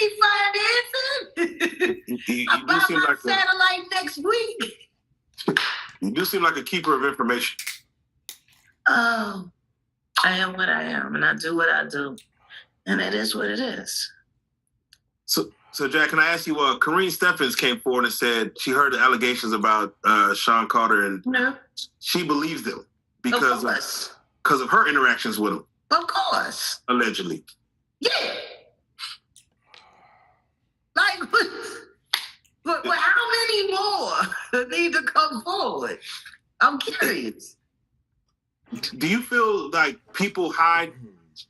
ain't financing. You I buy my satellite next week. You do seem like a keeper of information. Oh, I am what I am, and I do what I do, and it is what it is. So Jack, can I ask you? Kareen Steffens came forward and said she heard the allegations about Sean Carter, and she believes them because of her interactions with him. Of course, allegedly. Yeah. Like, but how many more need to come forward? I'm curious. Do you feel like people hide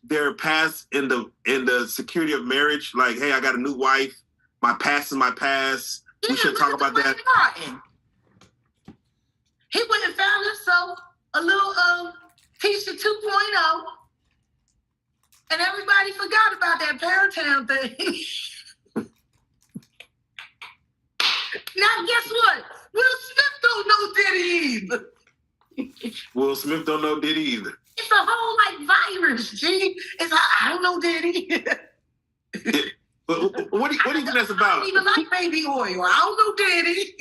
their past in the security of marriage? Like, hey, I got a new wife. My past is my past. Yeah, we should talk about that. Martin. He went and found himself a little Tisha 2.0, and everybody forgot about that Paratown thing. Now, guess what? Will Smith don't know Diddy either. Will Smith don't know Diddy either. It's a whole virus, G. It's like, I don't know Diddy. But what do you think that's about? I don't even like baby oil. I don't know Diddy.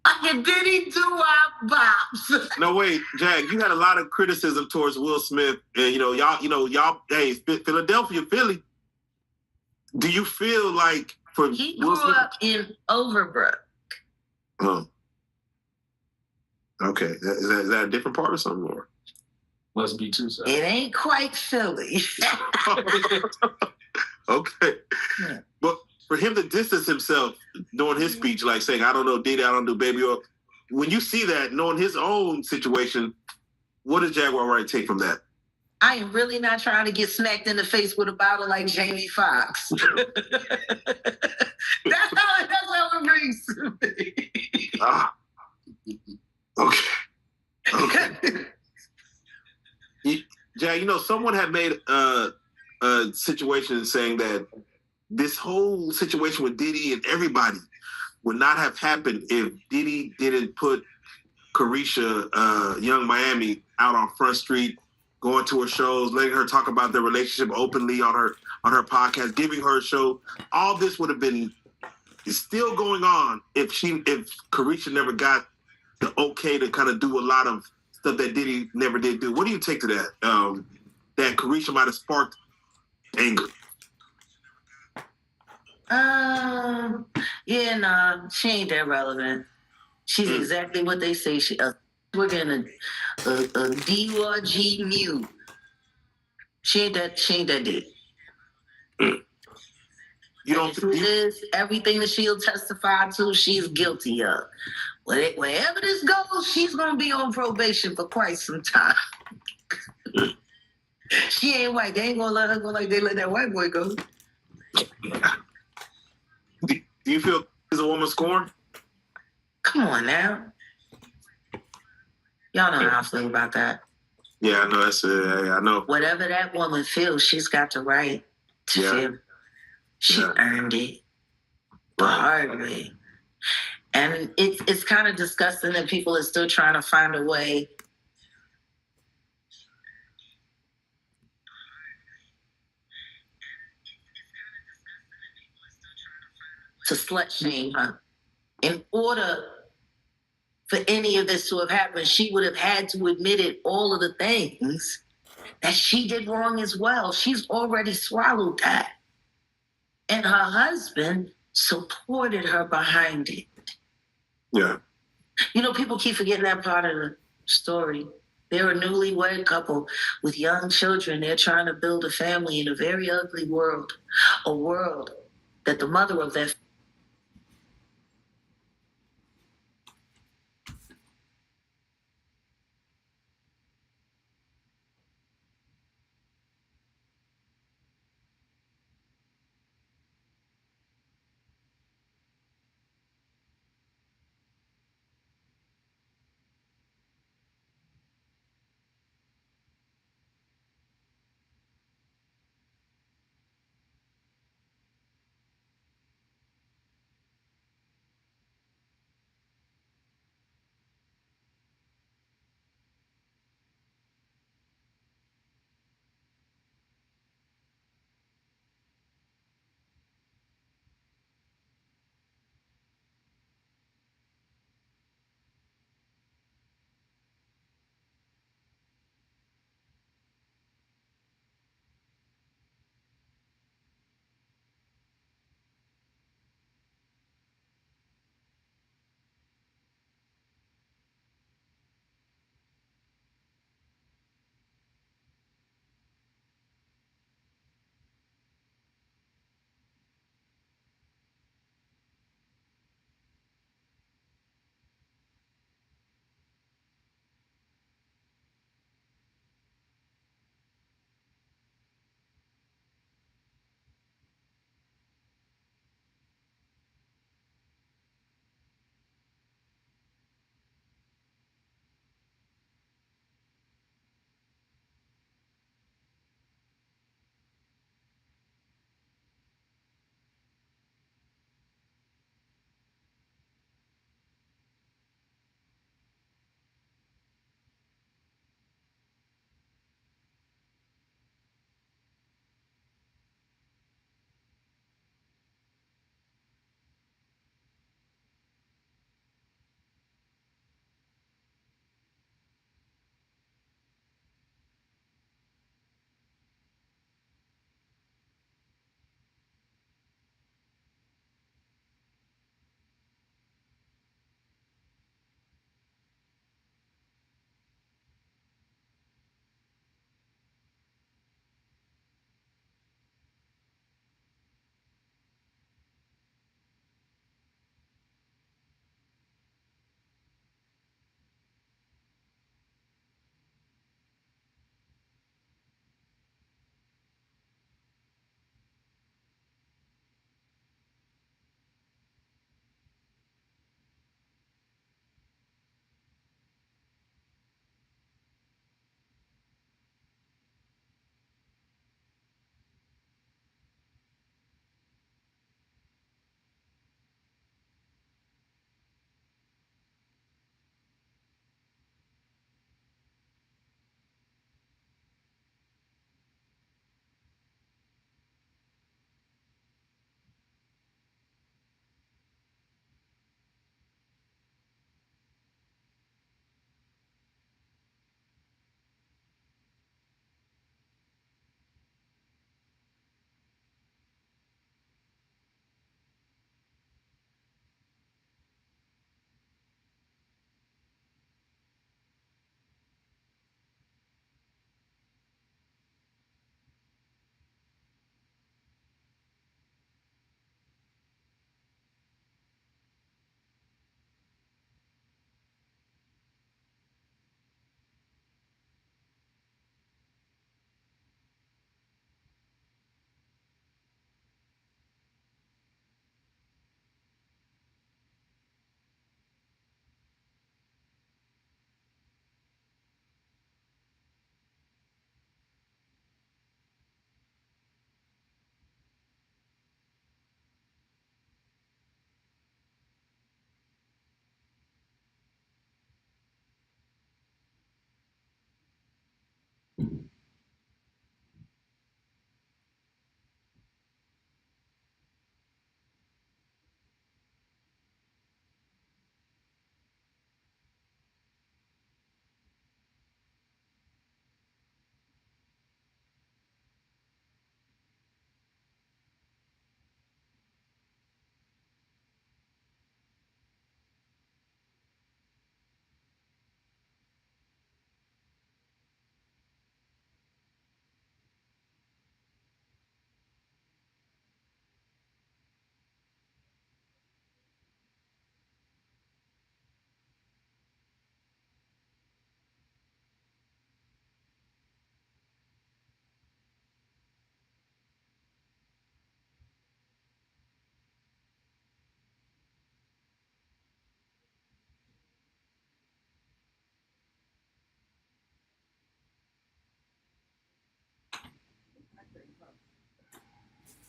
I can Diddy do our bops. No, wait, Jack. You had a lot of criticism towards Will Smith, and y'all. Hey, Philadelphia, Philly. Do you feel like he grew up in Overbrook? Oh. Okay, is that a different part or something more? Must be too. So. It ain't quite Philly. Okay, yeah. But for him to distance himself during his speech, like saying, "I don't know Diddy, I don't do baby oil," when you see that, knowing his own situation, what does Jaguar Wright take from that? I am really not trying to get smacked in the face with a bottle like Jamie Foxx. That's how it rings to me. Okay. Jack, someone had made a situation saying that this whole situation with Diddy and everybody would not have happened if Diddy didn't put Carisha, Young Miami, out on Front Street, going to her shows, letting her talk about their relationship openly on her podcast, giving her a show. All this would have been still going on if Carisha never got the okay to kind of do a lot of stuff that Diddy never did do. What do you take to that? That Carisha might have sparked anger. Yeah, nah, she ain't that relevant. She's exactly what they say. We're getting a DRG mute. She ain't that dick. You don't think everything that she'll testify to, she's guilty of. Wherever this goes, she's gonna be on probation for quite some time. She ain't white. They ain't gonna let her go like they let that white boy go. Do you feel she's a woman scorned? Come on now. Y'all know how I feel about that. Yeah, I know. I know. Whatever that woman feels, she's got the right to feel. She earned it the hard way. And it's kind of disgusting that people are still trying to find a way to slut shame her. In order for any of this to have happened, she would have had to admit it, all of the things that she did wrong as well. She's already swallowed that. And her husband supported her behind it. Yeah. People keep forgetting that part of the story. They're a newlywed couple with young children. They're trying to build a family in a very ugly world, a world that the mother of that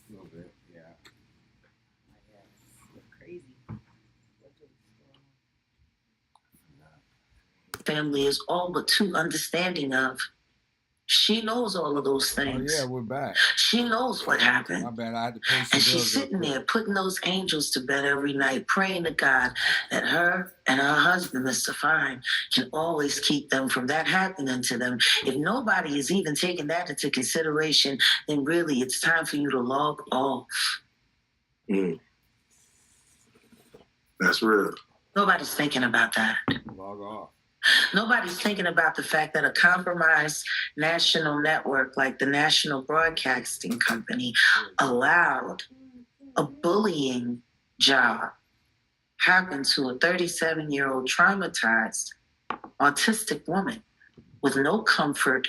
A little bit, yeah. Crazy. Family is all but too understanding of. She knows all of those things. Oh yeah, we're back. She knows what happened. My bad, I had to pay some And she's bills real sitting quick. there putting those angels to bed every night, praying to God that her and her husband, Mr. Fine, can always keep them from that happening to them. If nobody is even taking that into consideration, then really it's time for you to log off. That's real. Nobody's thinking about that. Log off. Nobody's thinking about the fact that a compromised national network like the National Broadcasting Company allowed a bullying job happen to a 37-year-old traumatized autistic woman with no comfort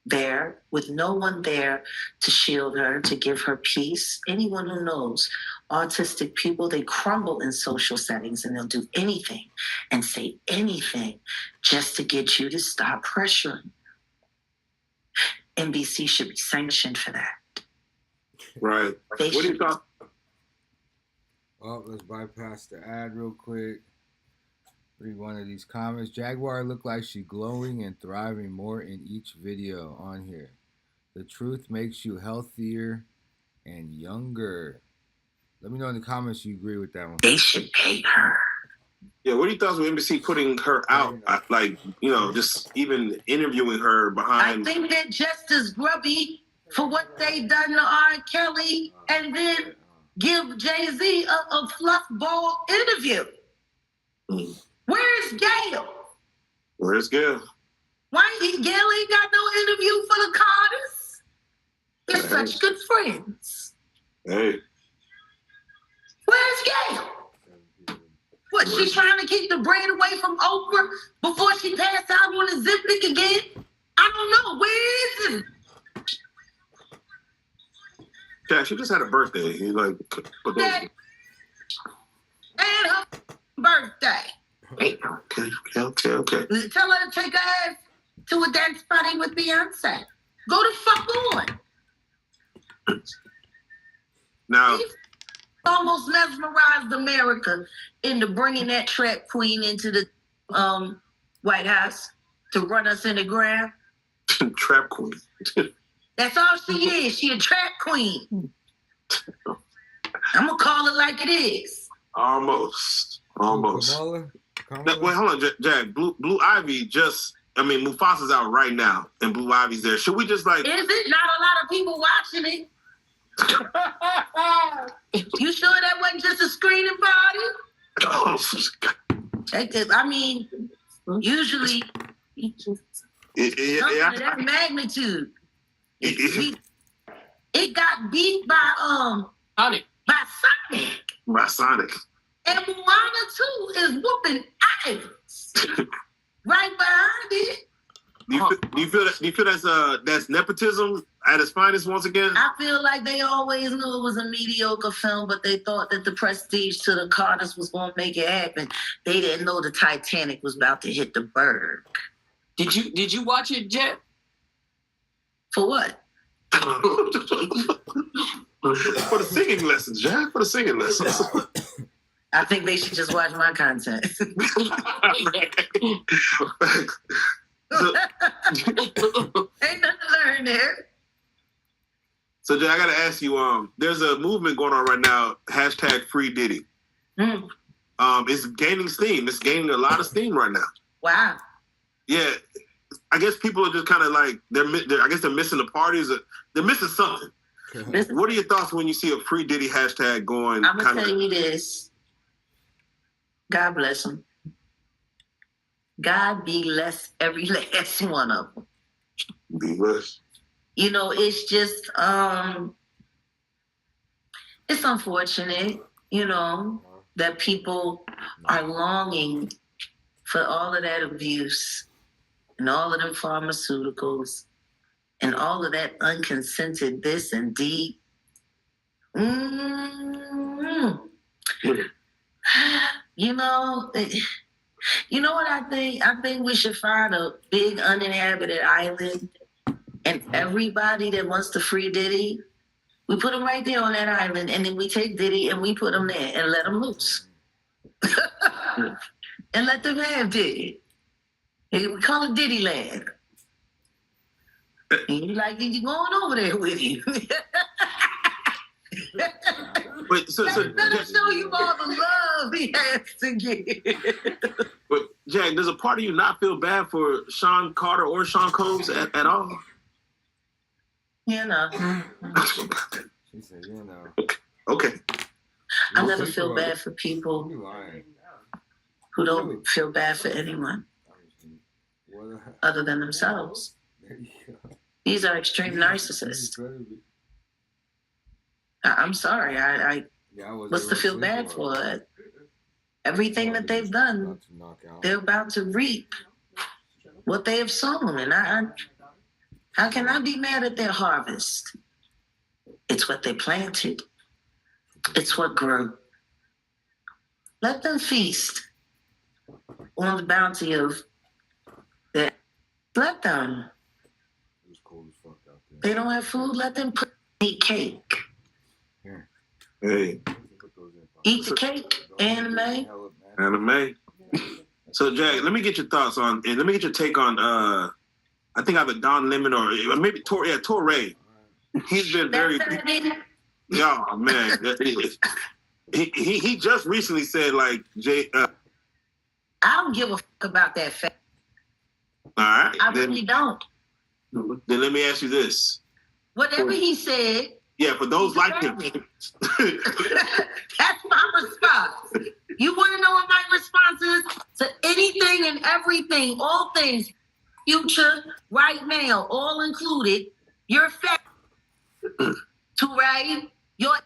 there, with no one there to shield her, to give her peace. Anyone who knows autistic people, they crumble in social settings and they'll do anything and say anything just to get you to stop pressuring. NBC should be sanctioned for that. Right. They What do you should. thought? Well, let's bypass the ad real quick. Read one of these comments. Jaguar looked like she glowing and thriving more in each video on here. The truth makes you healthier and younger. Let me know in the comments you agree with that one. They should pay her. Yeah, what do you thought of NBC putting her out? Like, just even interviewing her I behind. think they're just as grubby for what they done to R. Kelly and then give Jay-Z a fluff ball interview. Where's Gail? Where's Gail? Why Gail ain't got no interview for the Carters? They're such good friends. Hey. Where's Gail? What, she's trying to keep the brain away from Oprah before she passed out on the Zipnik again? I don't know. Where is it? Yeah, she just had a birthday. That, and her birthday. Okay. Tell her to take her ass to a dance party with Beyonce. Go the fuck on. Now, Almost mesmerized America into bringing that trap queen into the White House to run us in the ground. trap queen. That's all she is. She a trap queen. I'm gonna call it like it is. Almost. Kamala? Wait, hold on, Jack. Blue Ivy Mufasa's out right now, and Blue Ivy's there. Should we just Is it? Not a lot of people watching it. You sure that wasn't just a screening party? Usually something of that magnitude. It got beat by Sonic. By Sonic. And Moana too is whooping ass. Right behind it. Do you feel that's nepotism at its finest once again? I feel like they always knew it was a mediocre film, but they thought that the prestige to the Carters was going to make it happen. They didn't know the Titanic was about to hit the berg. Did you watch it, Jet? For what? For the singing lessons, Jack. For the singing lessons. I think they should just watch my content. Ain't nothing to learn there. So Jay, I gotta ask you, there's a movement going on right now, hashtag Free Diddy. It's gaining steam. It's gaining a lot of steam right now. Wow. Yeah, I guess people are just kind of like they're missing the parties. They're missing something. What are your thoughts when you see a Free Diddy hashtag going? I'm gonna tell you this. God bless him. God bless every last one of them. Be blessed. You know, it's just it's unfortunate, you know, that people are longing for all of that abuse and all of them pharmaceuticals and all of that unconsented this and deep. You know what I think? I think we should find a big uninhabited island, and everybody that wants to free Diddy, we put them right there on that island, and then we take Diddy and we put them there and let them loose. And let them have Diddy. And we call it Diddy Land. And you like, you going over there with you. But let him show you all the love he has to give. But Jack, does a part of you not feel bad for Sean Carter or Sean Combs at all? You know. She said, you know. Okay. I never feel bad for people who don't feel bad for anyone other than themselves. These are extreme narcissists. I'm sorry. What's to feel bad for? Everything that they've done, they're about to reap what they have sown. And how can I be mad at their harvest? It's what they planted. It's what grew. Let them feast on the bounty of that. Let them. They don't have food. Let them eat cake. Hey. Eat the cake. Anime. So Jack, let me get your thoughts on, and let me get your take on. I think either Don Lemon or maybe Torre. He's been very. Oh man, he just recently said like Jay. I don't give a fuck about that fact. All right. I really don't. Then let me ask you this. Whatever he said. Yeah, for those like him. That's my response. You want to know what my response is to anything and everything, all things, future, right now, all included. You're fat. Touré, your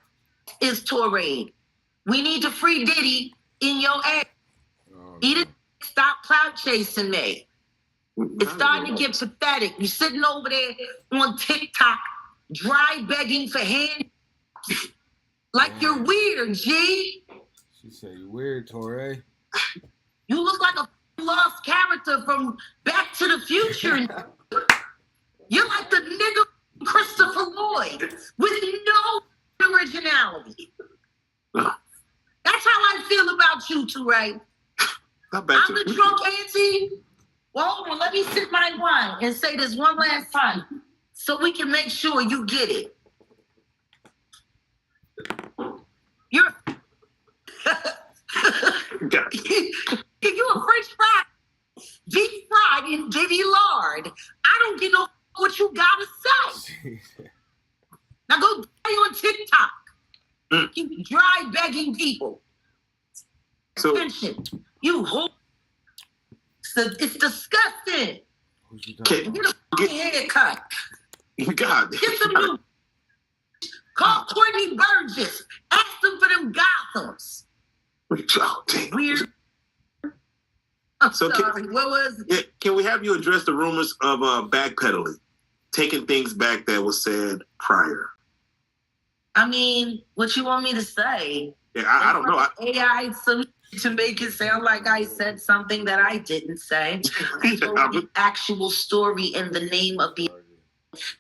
is Touré. We need to free Diddy in your ass. Eat it. Stop clout chasing me. It's starting to get pathetic. You're sitting over there on TikTok, dry begging for hand. Like you're weird, G. She said, you weird, Torre. You look like a lost character from Back to the Future. You're like the nigga Christopher Lloyd with no originality. That's how I feel about you two, right? I'm the drunk auntie. Well, hold on, let me sip my wine and say this one last time so we can make sure you get it. You're a French fry, deep fried in Diddy lard. I don't get no what you gotta say. Now go die on TikTok. You dry begging people. So you whole. It's disgusting. Get a fucking haircut. God. Get some new. Call Courtney Burgess. Ask them for them Gothams. Weird. I'm sorry. What was it? Can we have you address the rumors of backpedaling, taking things back that was said prior? I mean, what you want me to say? Yeah, I don't know. AI solution to make it sound like I said something that I didn't say. I told the actual story in the name of the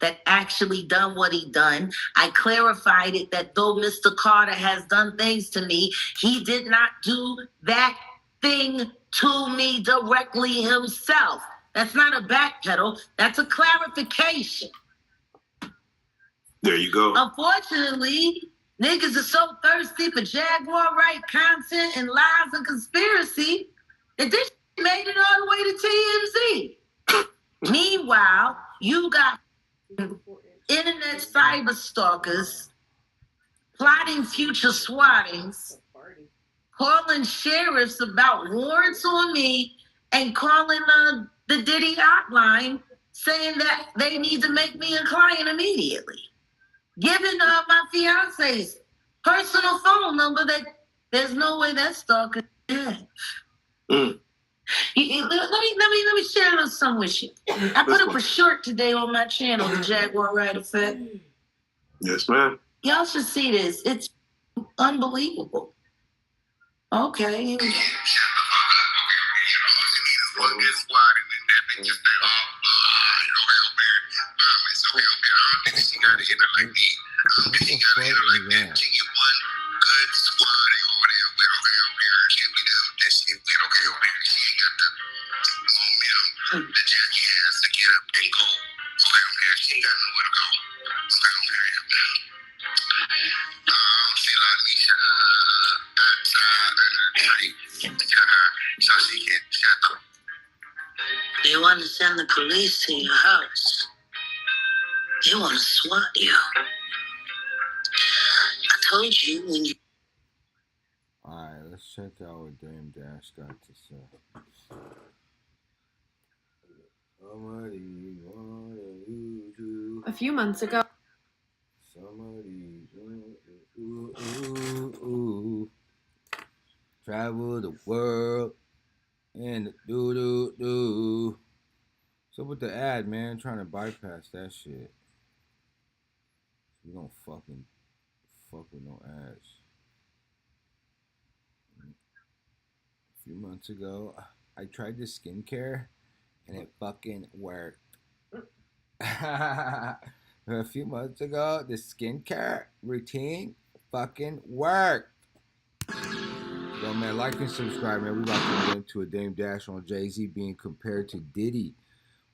that actually done what he done. I clarified it that though Mr. Carter has done things to me, he did not do that thing to me directly himself. That's not a backpedal. That's a clarification. There you go. Unfortunately, niggas are so thirsty for Jaguar Wright content and lies and conspiracy that this made it all the way to TMZ. Meanwhile, you got internet cyber stalkers plotting future swattings, calling sheriffs about warrants on me, and calling the Diddy hotline saying that they need to make me a client immediately. Giving my fiance's personal phone number that there's no way that stalker did. Let me share a little something with you. I put up a short today on my channel, the Jaguar Wright Effect. Yes, ma'am. Y'all should see this. It's unbelievable. Okay. They want to send the police to your house. They want to SWAT you. I told you when you... Alright, let's check out what Dame Dash got to say. Somebody wanted you to... A few months ago. Somebody travel the world and do. So with the ad, man, trying to bypass that shit. You don't fucking fuck with no ads. A few months ago, I tried this skincare and it fucking worked. A few months ago, the skincare routine fucking worked. Yo, man, like and subscribe, man. We about to get into a Dame Dash on Jay-Z being compared to Diddy.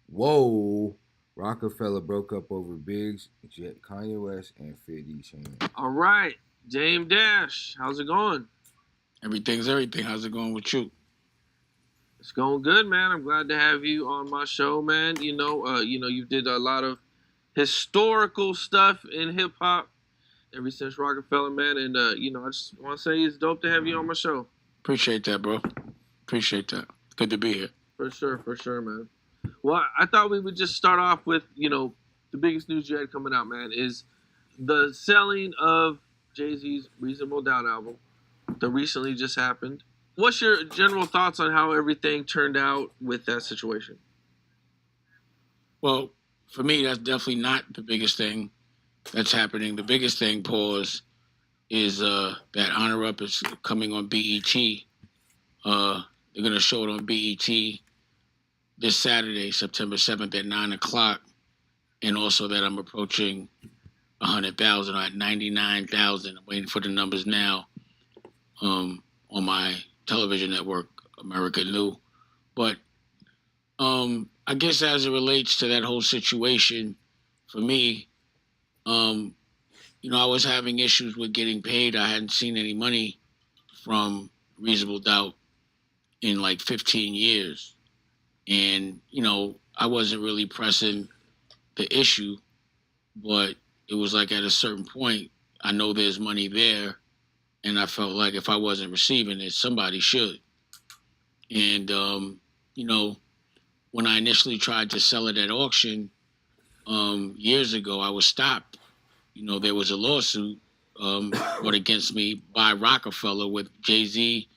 Whoa. Rockefeller broke up over Biggs, Kanye West, and 50 Cent. All right. Dame Dash, how's it going? Everything's everything. How's it going with you? It's going good, man. I'm glad to have you on my show, man. You did a lot of historical stuff in hip hop ever since Rockefeller, man. And I just want to say it's dope to have you on my show. Appreciate that, bro. Appreciate that. Good to be here. For sure, man. Well, I thought we would just start off with, the biggest news you had coming out, man, is the selling of Jay-Z's Reasonable Doubt album that recently just happened. What's your general thoughts on how everything turned out with that situation? Well, for me, that's definitely not the biggest thing that's happening. The biggest thing, pause, is that Honor Up is coming on BET. They're going to show it on BET this Saturday, September 7th at 9 o'clock. And also that I'm approaching 100,000. I'm at 99,000. I'm waiting for the numbers now on my television network, America New. But I guess as it relates to that whole situation, for me, I was having issues with getting paid. I hadn't seen any money from Reasonable Doubt in like 15 years. And, I wasn't really pressing the issue, but it was like at a certain point, I know there's money there. And I felt like if I wasn't receiving it, somebody should. And, when I initially tried to sell it at auction years ago, I was stopped. There was a lawsuit brought against me by Rockefeller with Jay-Z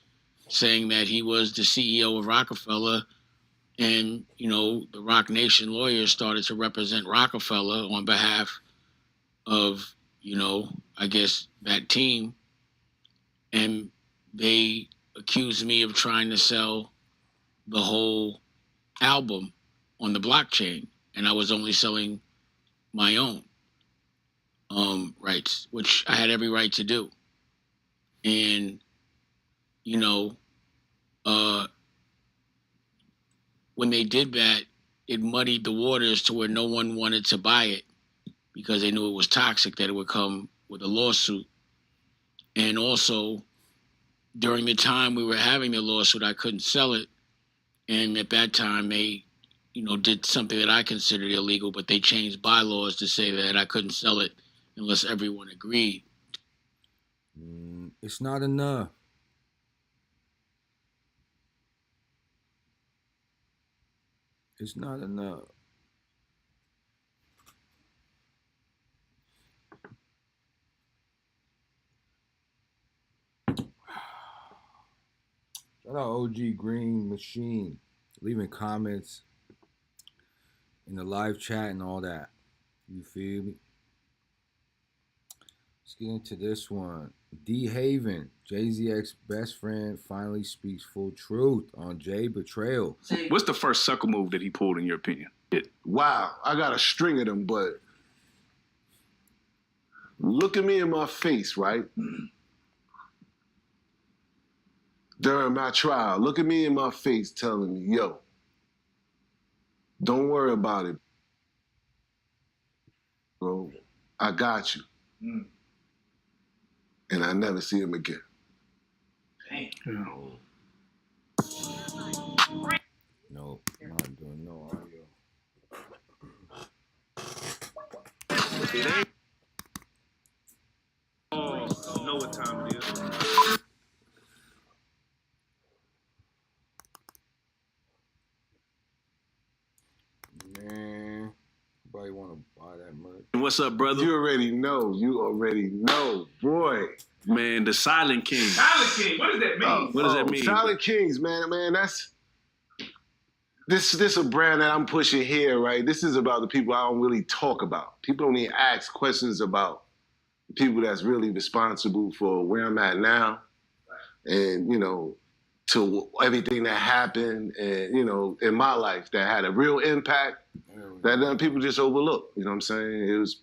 saying that he was the CEO of Rockefeller. And, the Rock Nation lawyers started to represent Rockefeller on behalf of, I guess that team. And they accused me of trying to sell the whole album on the blockchain. And I was only selling my own rights, which I had every right to do. And, when they did that, it muddied the waters to where no one wanted to buy it because they knew it was toxic, that it would come with a lawsuit. And also, during the time we were having the lawsuit, I couldn't sell it. And at that time, they, did something that I considered illegal, but they changed bylaws to say that I couldn't sell it unless everyone agreed. It's not enough. It's not enough. Shout out OG Green Machine, leaving comments in the live chat and all that. You feel me? Let's get into this one. D Haven, Jay-Z ex-best friend, finally speaks full truth on Jay betrayal. What's the first sucker move that he pulled, in your opinion? Wow, I got a string of them, but look at me in my face, right? During my trial, look at me in my face telling me, yo, don't worry about it, bro. I got you. And I never see him again. No, I'm not doing no audio. It ain't. Oh, you know what time it is. Man, nobody want to buy that merch. What's up, brother? You already know, boy. Man, the Silent King. Silent King, what does that mean? What does that mean? Silent Kings, man, that's this a brand that I'm pushing here, right? This is about the people I don't really talk about. People don't even ask questions about the people that's really responsible for where I'm at now, and to everything that happened, and in my life that had a real impact that people just overlook. You know what I'm saying? It was.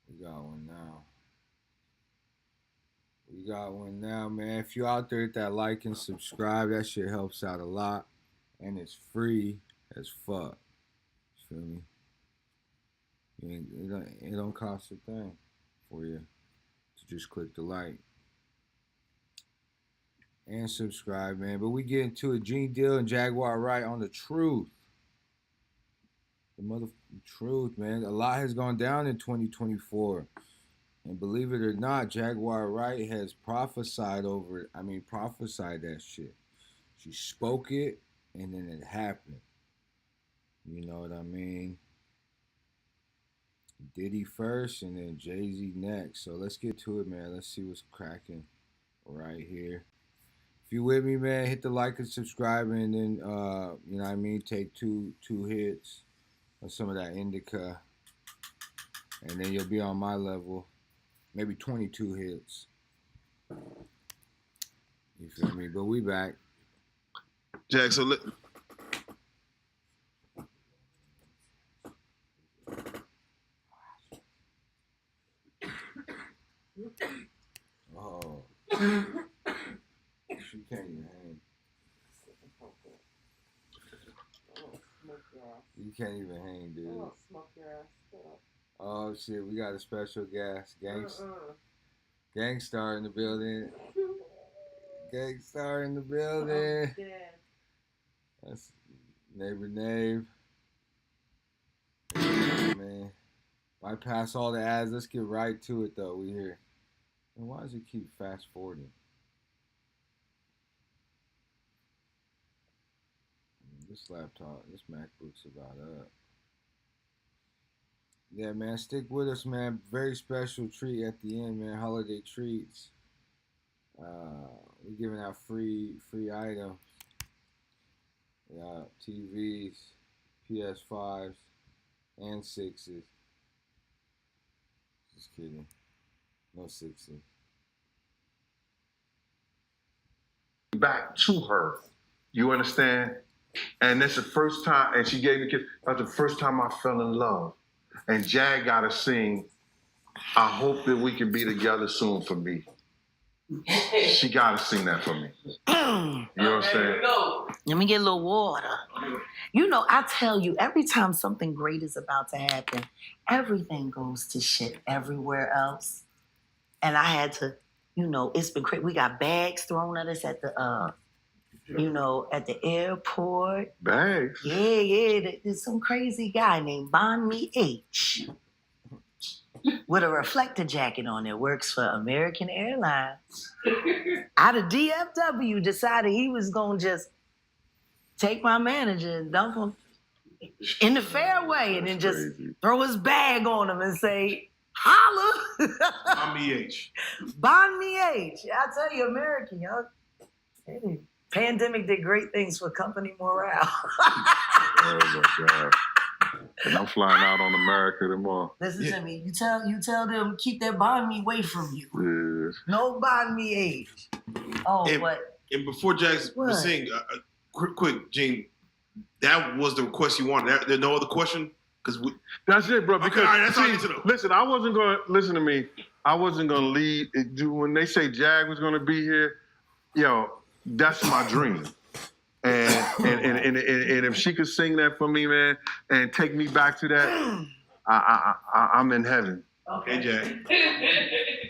We got one now. We got one now, man. If you're out there, hit that like and subscribe. That shit helps out a lot. And it's free as fuck. You feel me? It don't cost a thing for you to just click the like and subscribe, man. But we get into it. Gene Deal and Jaguar Wright on the truth. The motherfucking truth, man. A lot has gone down in 2024. And believe it or not, Jaguar Wright has prophesied over it. Prophesied that shit. She spoke it, and then it happened. You know what I mean? Diddy first, and then Jay-Z next. So let's get to it, man. Let's see what's cracking right here. If you with me, man, hit the like and subscribe, and then, take two hits of some of that indica, and then you'll be on my level. Maybe 22 hits. You feel me? But we back. Jack, so Oh. She can't even hang. You can't even hang, dude. Smoke your ass up. Oh shit, we got a special guest. Gangstar in the building. Gangstar in the building. That's neighbor Nave. Man. Bypass all the ads. Let's get right to it though. We here. And why does it keep fast forwarding? This laptop, this MacBook's about up. Yeah, man, stick with us, man. Very special treat at the end, man. Holiday treats. We're giving out free items. We got TVs, PS5s, and 6s. Just kidding. No 6s. Back to her. You understand? And that's the first time, and she gave me a kiss. That's the first time I fell in love. And Jag gotta sing, I hope that we can be together soon for me. She gotta sing that for me. You know what I'm saying? Let me get a little water. You know, I tell you, every time something great is about to happen, everything goes to shit everywhere else. And I had to, you know, it's been crazy. We got bags thrown at us at the, you know, at the airport. Bags. Yeah. There's some crazy guy named Bon Me H with a reflector jacket on that works for American Airlines. Out of DFW, decided he was going to just take my manager and dump him in the fairway and then just throw his bag on him and say, holla. Bon Me H. Bon Me H. I tell you, American, yo. Hey, pandemic did great things for company morale. Oh my God. And I'm flying out on America tomorrow. Listen to me. You tell them keep that Bon Me away from you. Yeah. No Bon Me H. Oh, And- what? And before Jax What? was saying, quick, Gene, that was the request you wanted. There's no other question? Because we. That's it, bro. Okay, Because all right, that's all I see, need to know. listen, I wasn't gonna listen to me. I wasn't gonna lead. When they say Jag was gonna be here, yo, that's my dream. And if she could sing that for me, man, and take me back to that, I'm in heaven. Okay, Jack.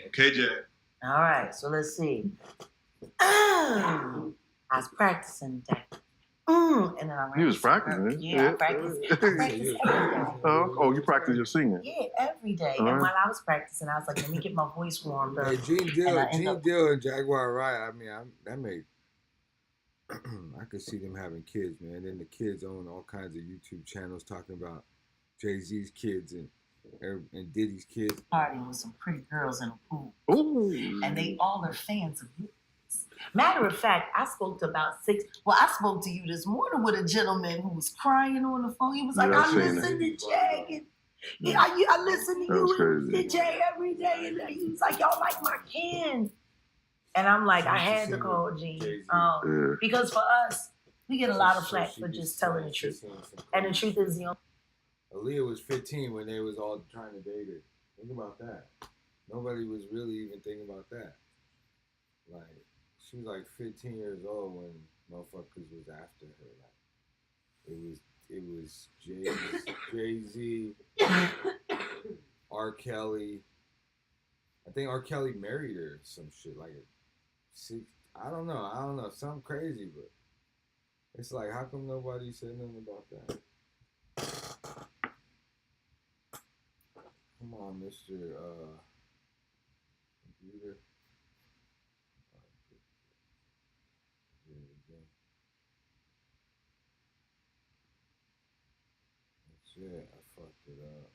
Okay, Jack. All right, so let's see. I was practicing today. And then I You was practicing it? Yeah, I practiced every day. Oh, you practice your singing? Yeah, every day. All And right. while I was practicing, I was like, let me get my voice warmed up. Hey, Gene And I end Deal up- and Jaguar Wright. I mean, that made. I could see them having kids, man. Then the kids own all kinds of YouTube channels talking about Jay-Z's kids and Diddy's kids. Partying with some pretty girls in a pool. Ooh. And they all are fans of you. Matter of fact, I spoke to about 6. Well, I spoke to you this morning with a gentleman who was crying on the phone. He was like, Yeah, I I seen listen to Jag. And, yeah, I listen to That was you crazy. and Jay every day. And he was like, y'all like my kin. And I'm like, I had to call Gene. Yeah. Because for us, we get a lot of flack for just telling the truth. And the truth is, you know, Aaliyah was 15 when they was all trying to date her. Think about that. Nobody was really even thinking about that. Like, she was like 15 years old when motherfuckers was after her. Like, it was Jay-Z, R. Kelly. I think R. Kelly married her or some shit. Like, I don't know, something crazy, but it's like, how come nobody said nothing about that? Come on, Mr. Computer. Shit, I fucked it up.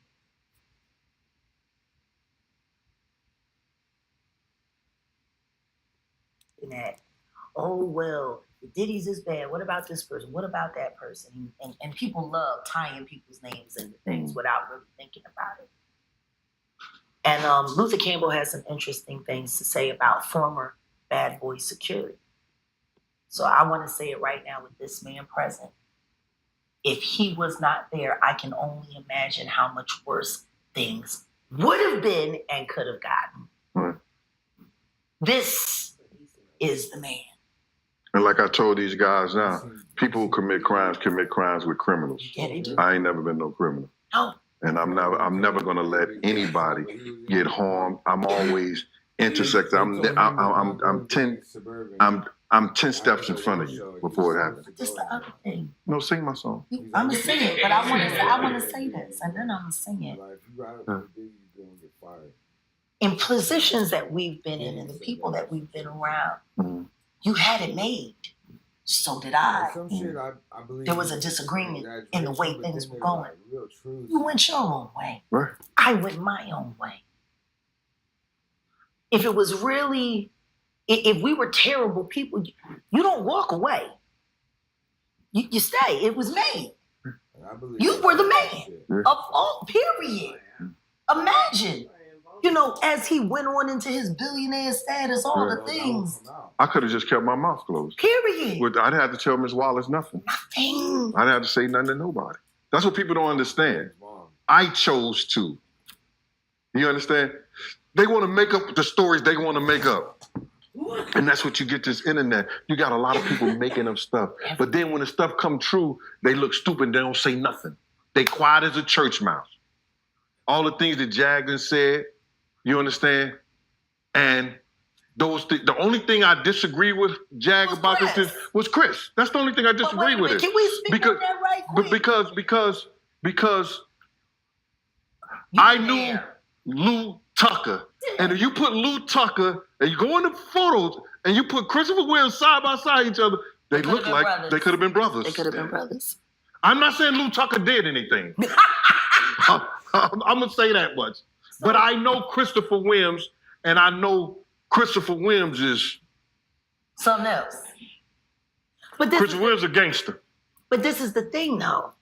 that, oh, well, Diddy's is bad. What about this person? What about that person? And people love tying people's names into things without really thinking about it. And Luther Campbell has some interesting things to say about former bad boy security. So I want to say it right now with this man present. If he was not there, I can only imagine how much worse things would have been and could have gotten. Right. This is the man. And like I told these guys now, people who commit crimes with criminals. Yeah, they do. I ain't never been no criminal. No. And I'm never gonna let anybody get harmed. I'm always intersected. I'm 10 steps in front of you before it happens. Just the other thing. No, sing my song. I'm gonna sing it, but I want to say this, and then I'm gonna sing it. In positions that we've been in, and the people that we've been around, you had it made. So did I. There was a disagreement in the way things were going. You went your own way. Right. I went my own way. If it was really, if we were terrible people, you don't walk away. You stay. It was made. You were the man of all, period. Imagine, as he went on into his billionaire status, all the things. I could have just kept my mouth closed. Period. I'd have to tell Miss Wallace nothing. Nothing. I'd have to say nothing to nobody. That's what people don't understand. I chose to. You understand? They want to make up the stories they want to make up. And that's what you get this internet. You got a lot of people making up stuff. But then when the stuff come true, they look stupid. They don't say nothing. They quiet as a church mouse. All the things that Jackson said, you understand? And the only thing I disagree with Jag about this was Chris. That's the only thing I disagree with it. Can we speak on that right quick? Because You I knew there. Lou Tucker. And if you put Lou Tucker and you go in the photos and you put Christopher Williams side by side each other, they look like brothers. they could have been brothers. They could have been brothers. I'm not saying Lou Tucker did anything. I'm gonna say that much. But I know Christopher Williams, and I know Christopher Williams is Something else. But this Christopher Williams a gangster. But this is the thing, though.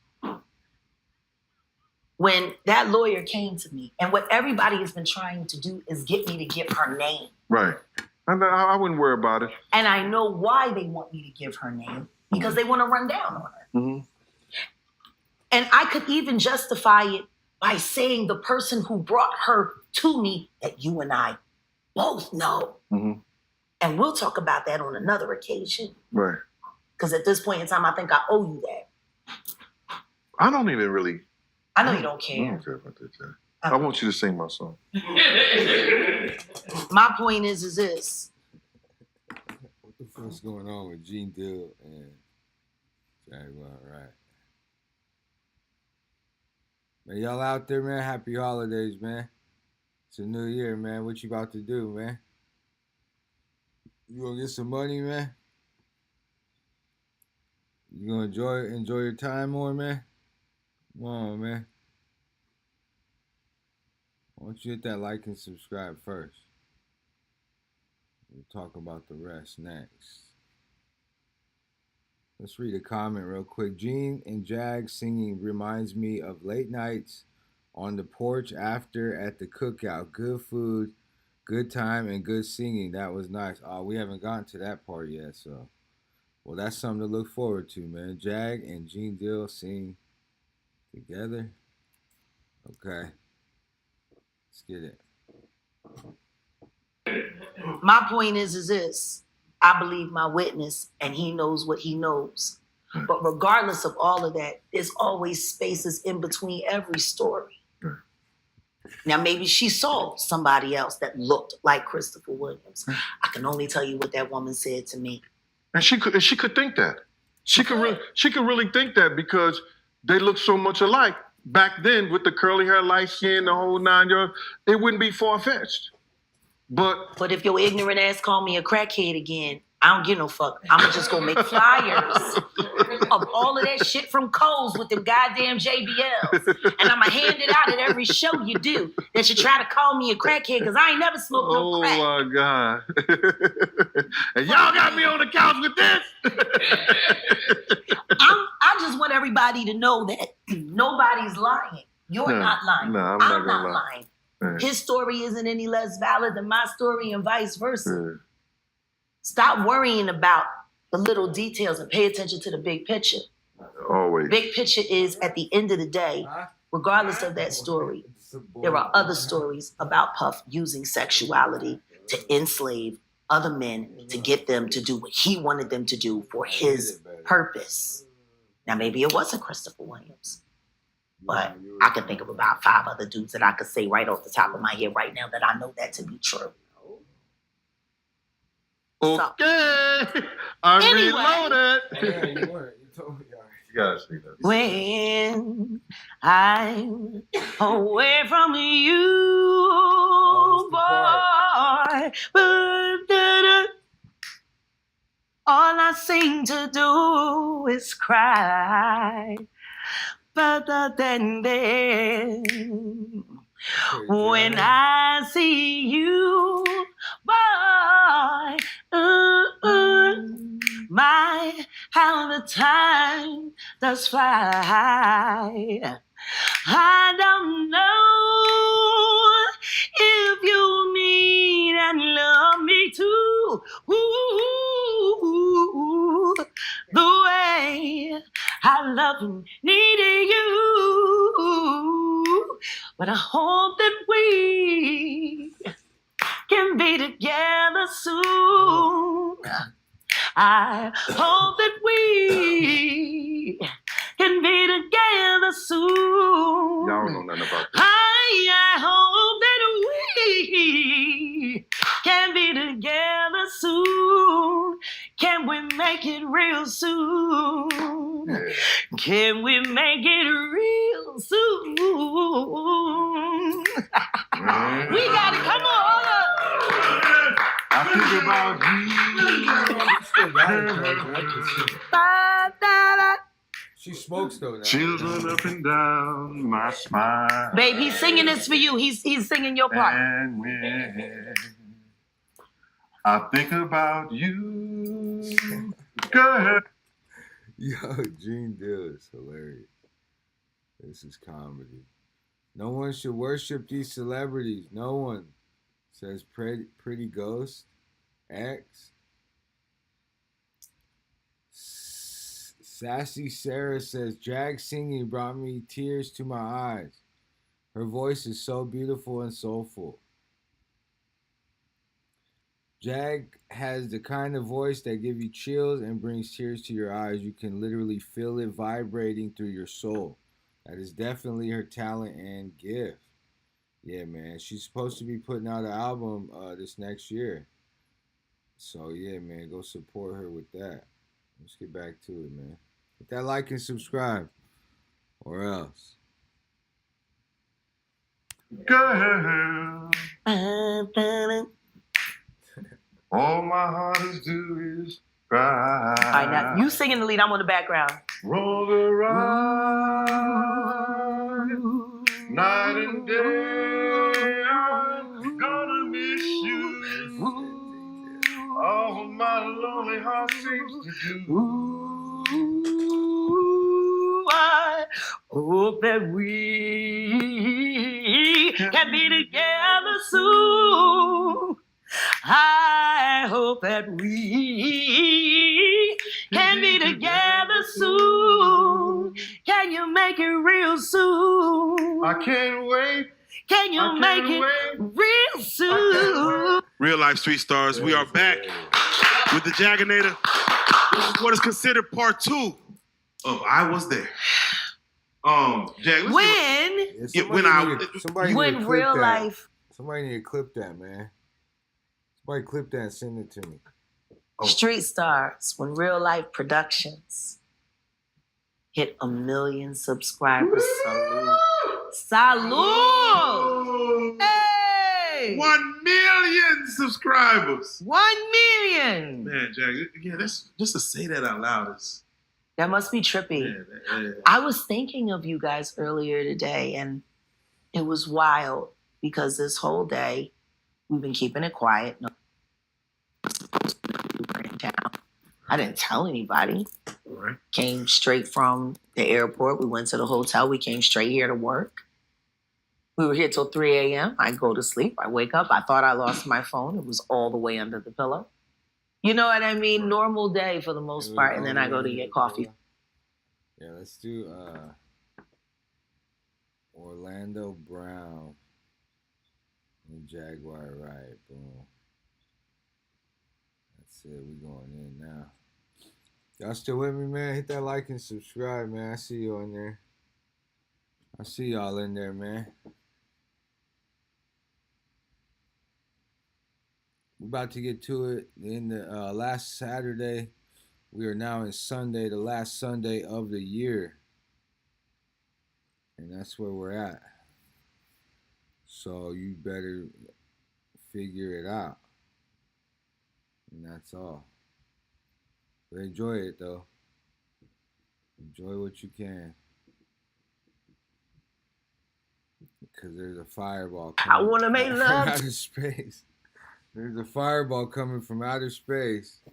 When that lawyer came to me, and what everybody has been trying to do is get me to give her name. Right. I wouldn't worry about it. And I know why they want me to give her name, because they want to run down on her. Mm-hmm. And I could even justify it by saying the person who brought her to me that you and I both know. Mm-hmm. And we'll talk about that on another occasion. Right. Because at this point in time, I think I owe you that. I don't even really. I know you don't I care. don't care about that, Jack. I want you to sing my song. My point is this. What the fuck's going on with Gene Deal and Jaguar Wright? Man, y'all out there, man, happy holidays, man. It's a new year, man. What you about to do, man? You gonna get some money, man? You gonna enjoy your time more, man? Come on, man. Why don't you hit that like and subscribe first? We'll talk about the rest next. Let's read a comment real quick. Gene and Jag singing reminds me of late nights on the porch after at the cookout. Good food, good time, and good singing. That was nice. Oh, we haven't gotten to that part yet, so. Well, that's something to look forward to, man. Jag and Gene Deal sing together. Okay. Let's get it. My point is this. I believe my witness, and he knows what he knows. But regardless of all of that, there's always spaces in between every story. Now, maybe she saw somebody else that looked like Christopher Williams. I can only tell you what that woman said to me. And she could think that. She could really think that because they look so much alike. Back then, with the curly hair, light skin, the whole 9 yards, it wouldn't be far-fetched. But if your ignorant ass call me a crackhead again, I don't give no fuck. I'm just gonna make flyers of all of that shit from Kohl's with them goddamn JBLs. And I'm gonna hand it out at every show you do that you try to call me a crackhead because I ain't never smoked no crack. Oh my God. And y'all got me on the couch with this. I just want everybody to know that nobody's lying. You're not lying. No, I'm not not lying. Yeah. His story isn't any less valid than my story and vice versa. Stop worrying about the little details and pay attention to the big picture. Always. Big picture is, at the end of the day, regardless of that story, there are other stories about Puff using sexuality to enslave other men to get them to do what he wanted them to do for his purpose. Now, maybe it wasn't Christopher Williams, but I can think of about 5 other dudes that I could say right off the top of my head right now that I know that to be true. Okay. I'm reloaded. Yeah, you were. You told me. You gotta see that. When I'm away from you, boy, all I seem to do is cry. Better than then. When I see you, boy, my, how the time does fly. I don't know if you need and love me too. Ooh, the way I love and needed you. But I hope that we can be together soon. I hope that we can be together soon. Y'all don't know nothing about this. I hope that we can be together soon. Can we make it real soon? Yeah. Can we make it real soon? We got it. Come on. I think about you. She smokes though now. Children up and down my spine. Babe, he's singing this for you. He's singing your part. And when I think about you, girl. Yo, Gene Deal is hilarious. This is comedy. No one should worship these celebrities. No one, says Pretty Ghost X. Sassy Sarah says, Jag singing brought me tears to my eyes. Her voice is so beautiful and soulful. Jag has the kind of voice that gives you chills and brings tears to your eyes. You can literally feel it vibrating through your soul. That is definitely her talent and gift. Yeah, man. She's supposed to be putting out an album this next year. So, yeah, man. Go support her with that. Let's get back to it, man. Hit that like and subscribe. Or else. Girl. All my heart is do is cry. All right, now you singing the lead. I'm on the background. Roll around night and day. I'm gonna miss you. All my lonely heart seems to do. I hope that we can be together soon. I hope that we can be together soon. Can you make it real soon? I can't wait. Can you make it real soon? Real life street stars, we are back with the Jagginator. This is what is considered part 2 of I Was There. Jag, let's when real life. Somebody need to clip that, man. Somebody clip that and send it to me. Street stars, when real life productions hit 1 million subscribers. Salute! Hey! 1 million subscribers. 1 million. Man, Jag, yeah, that's just to say that out loud is. That must be trippy. Yeah. I was thinking of you guys earlier today, and it was wild because this whole day we've been keeping it quiet. No, I didn't tell anybody. Right. Came straight from the airport. We went to the hotel. We came straight here to work. We were here till 3 a.m. I go to sleep. I wake up. I thought I lost my phone. It was all the way under the pillow. You know what I mean? Normal day for the most part. And then I go to get coffee. Yeah, let's do Orlando Brown and Jaguar Wright. Boom. That's it. We going in now. Y'all still with me, man? Hit that like and subscribe, man. I see you on there. I see y'all in there, man. We're about to get to it. In the last Saturday, we are now in Sunday, the last Sunday of the year. And that's where we're at. So you better figure it out. And that's all. But enjoy it, though. Enjoy what you can. Because there's a fireball coming. I want to make from love. outer space. There's a fireball coming from outer space.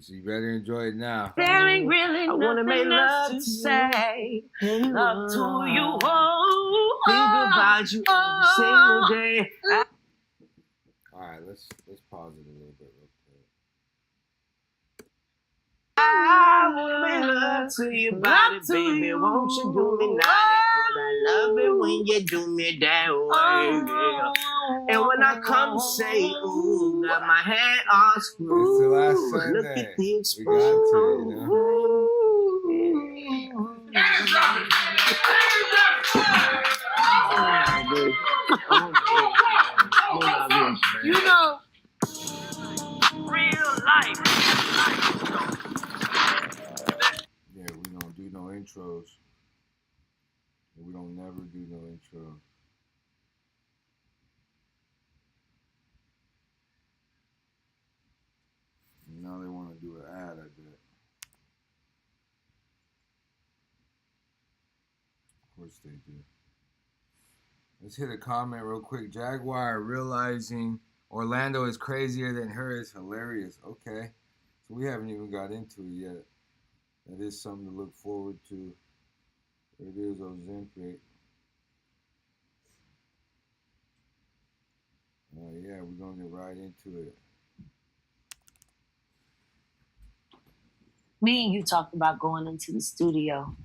So you better enjoy it now. There ain't really I want to make love to say. Love to you. Oh, think about you every single day. All right, let's pause it a little bit real quick. I want to make love to your body, baby. Won't you do me naughty? 'Cause I love it when you do me that way. And when I come say, ooh, got my head on screw. It's the last Look Sunday. at the We got to, you You know, real life. Yeah, we don't do no intros. We don't never do no intros. Now they want to do an ad, I bet. Of course they do. Let's hit a comment real quick. Jaguar realizing Orlando is crazier than her is hilarious. Okay. So we haven't even got into it yet. That is something to look forward to. There it is, Ozempic. Yeah, we're going to get right into it. Me and you talked about going into the studio.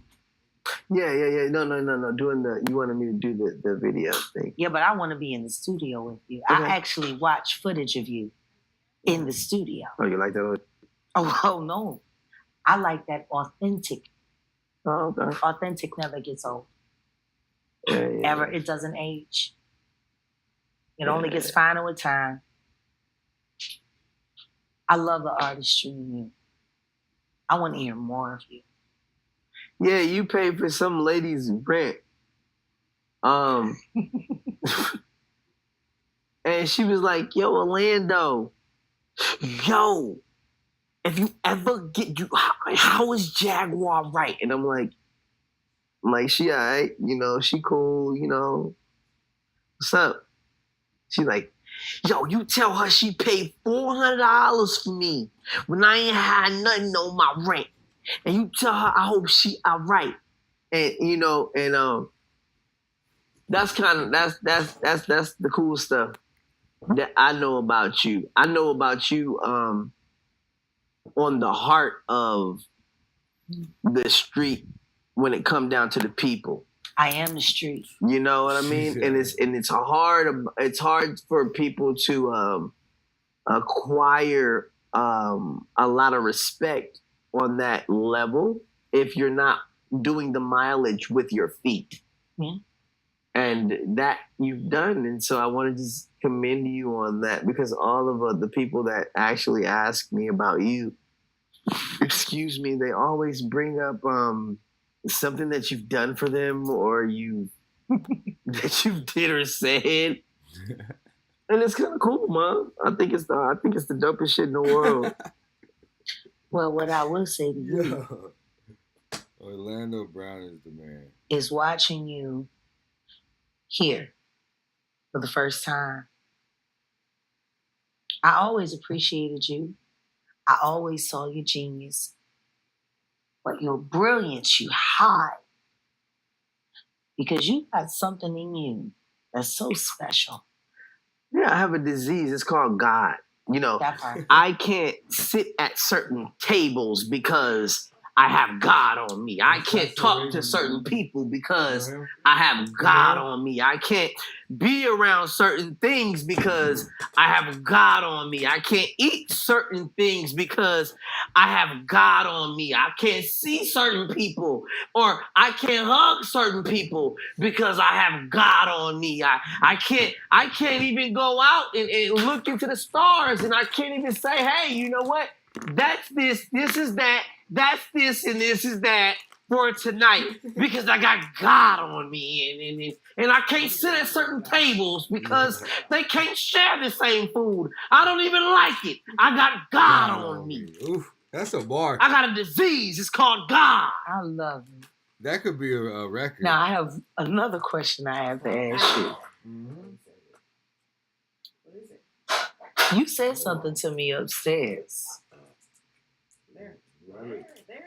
Yeah. No. Doing you wanted me to do the video thing. Yeah, but I want to be in the studio with you. Okay. I actually watch footage of you in the studio. Oh, you like that? Oh no. I like that authentic. Oh, okay. Authentic never gets old. Yeah. Ever. It doesn't age. It only gets finer with time. I love the artistry in you. I want to hear more of you. Yeah, you paid for some lady's rent. And she was like, yo, Orlando, yo, if you ever get how is Jaguar Wright? And I'm like, she all right, she cool, what's up? She like, yo, you tell her she paid $400 for me when I ain't had nothing on my rent. And you tell her I hope she all right. And that's the cool stuff that I know about you. I know about you on the heart of the street when it come down to the people. I am the street. You know what I mean? And it's hard for people to acquire a lot of respect on that level if you're not doing the mileage with your feet. Yeah. And that you've done. And so I want to just commend you on that, because all of the people that actually ask me about you, they always bring up something that you've done for them or that you did or said. And it's kind of cool, man. I think it's the dopest shit in the world. Well, what I will say to you Yo, Orlando Brown is the man. is watching you here for the first time. I always appreciated you. I always saw your genius. But your brilliance you hide. Because you got something in you that's so special. Yeah, I have a disease. It's called God. That part. I can't sit at certain tables because I have God on me. I can't talk to certain people because I have God on me. I can't be around certain things because I have God on me. I can't eat certain things because I have God on me. I can't see certain people, or I can't hug certain people because I have God on me. I can't even go out and look into the stars, and I can't even say, hey, you know what? That's this is that, that's this, and this is that for tonight, because I got God on me, and I can't sit at certain tables because they can't share the same food. I don't even like it. I got God on me. Oof, that's a bar. I got a disease. It's called God. I love you. That could be a record. Now, I have another question I have to ask you. Mm-hmm. What is it? You said something to me upstairs. There. Right. There.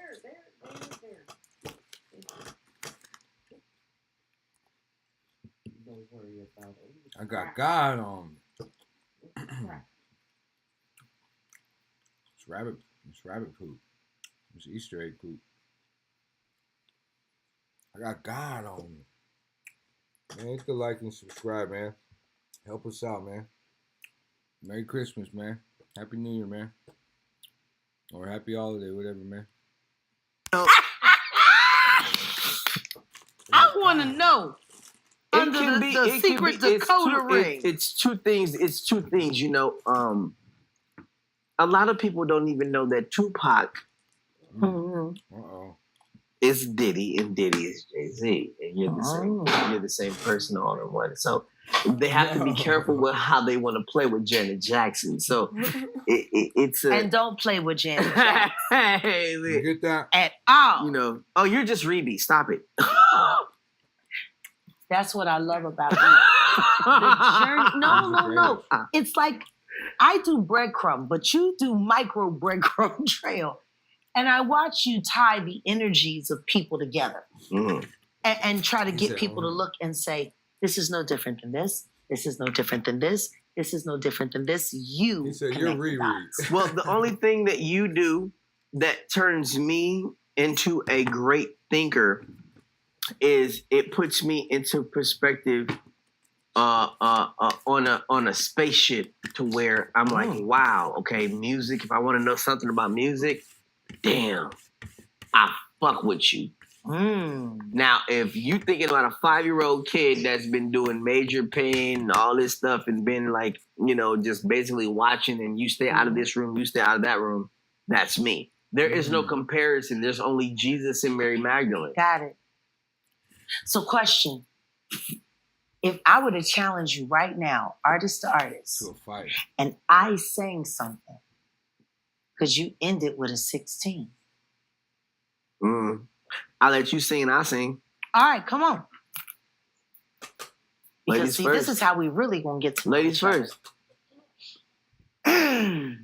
Don't worry about it. I got God on me. It's rabbit poop. It's Easter egg poop. I got God on me. Man, hit the like and subscribe, man. Help us out, man. Merry Christmas, man. Happy New Year, man. Or happy holiday, whatever, man. I want to know. Under the secret Dakota ring. It's two things. It's two things. You know, a lot of people don't even know that Tupac is Diddy and Diddy is Jay-Z, and you're the same. You're the same person all in one. So they have to be careful with how they want to play with Janet Jackson. So it's a, And don't play with Janet Jackson hey, You get that? at all. you know. Oh, you're just Reby. Stop it. That's what I love about you. The journey. No. It's like I do breadcrumb, but you do micro breadcrumb trail. And I watch you tie the energies of people together and try to get people to look and say, this is no different than this. This is no different than this. This is no different than this. You He said, you're connect the Riri. dots. Well, the only thing that you do that turns me into a great thinker is it puts me into perspective on a spaceship to where I'm like, wow, okay, music. If I want to know something about music, damn, I fuck with you. Now, if you thinking about a 5-year-old kid that's been doing major pain and all this stuff and been like, you know, just basically watching and you stay out of this room, you stay out of that room, that's me. There is no comparison. There's only Jesus and Mary Magdalene. Got it. So question, if I were to challenge you right now, artist to artist, To a fight. and I sang something, because you ended with a 16. I'll let you sing and I sing. All right, come on. Because Ladies see, first. this is how we really gonna get to know Ladies each other. first.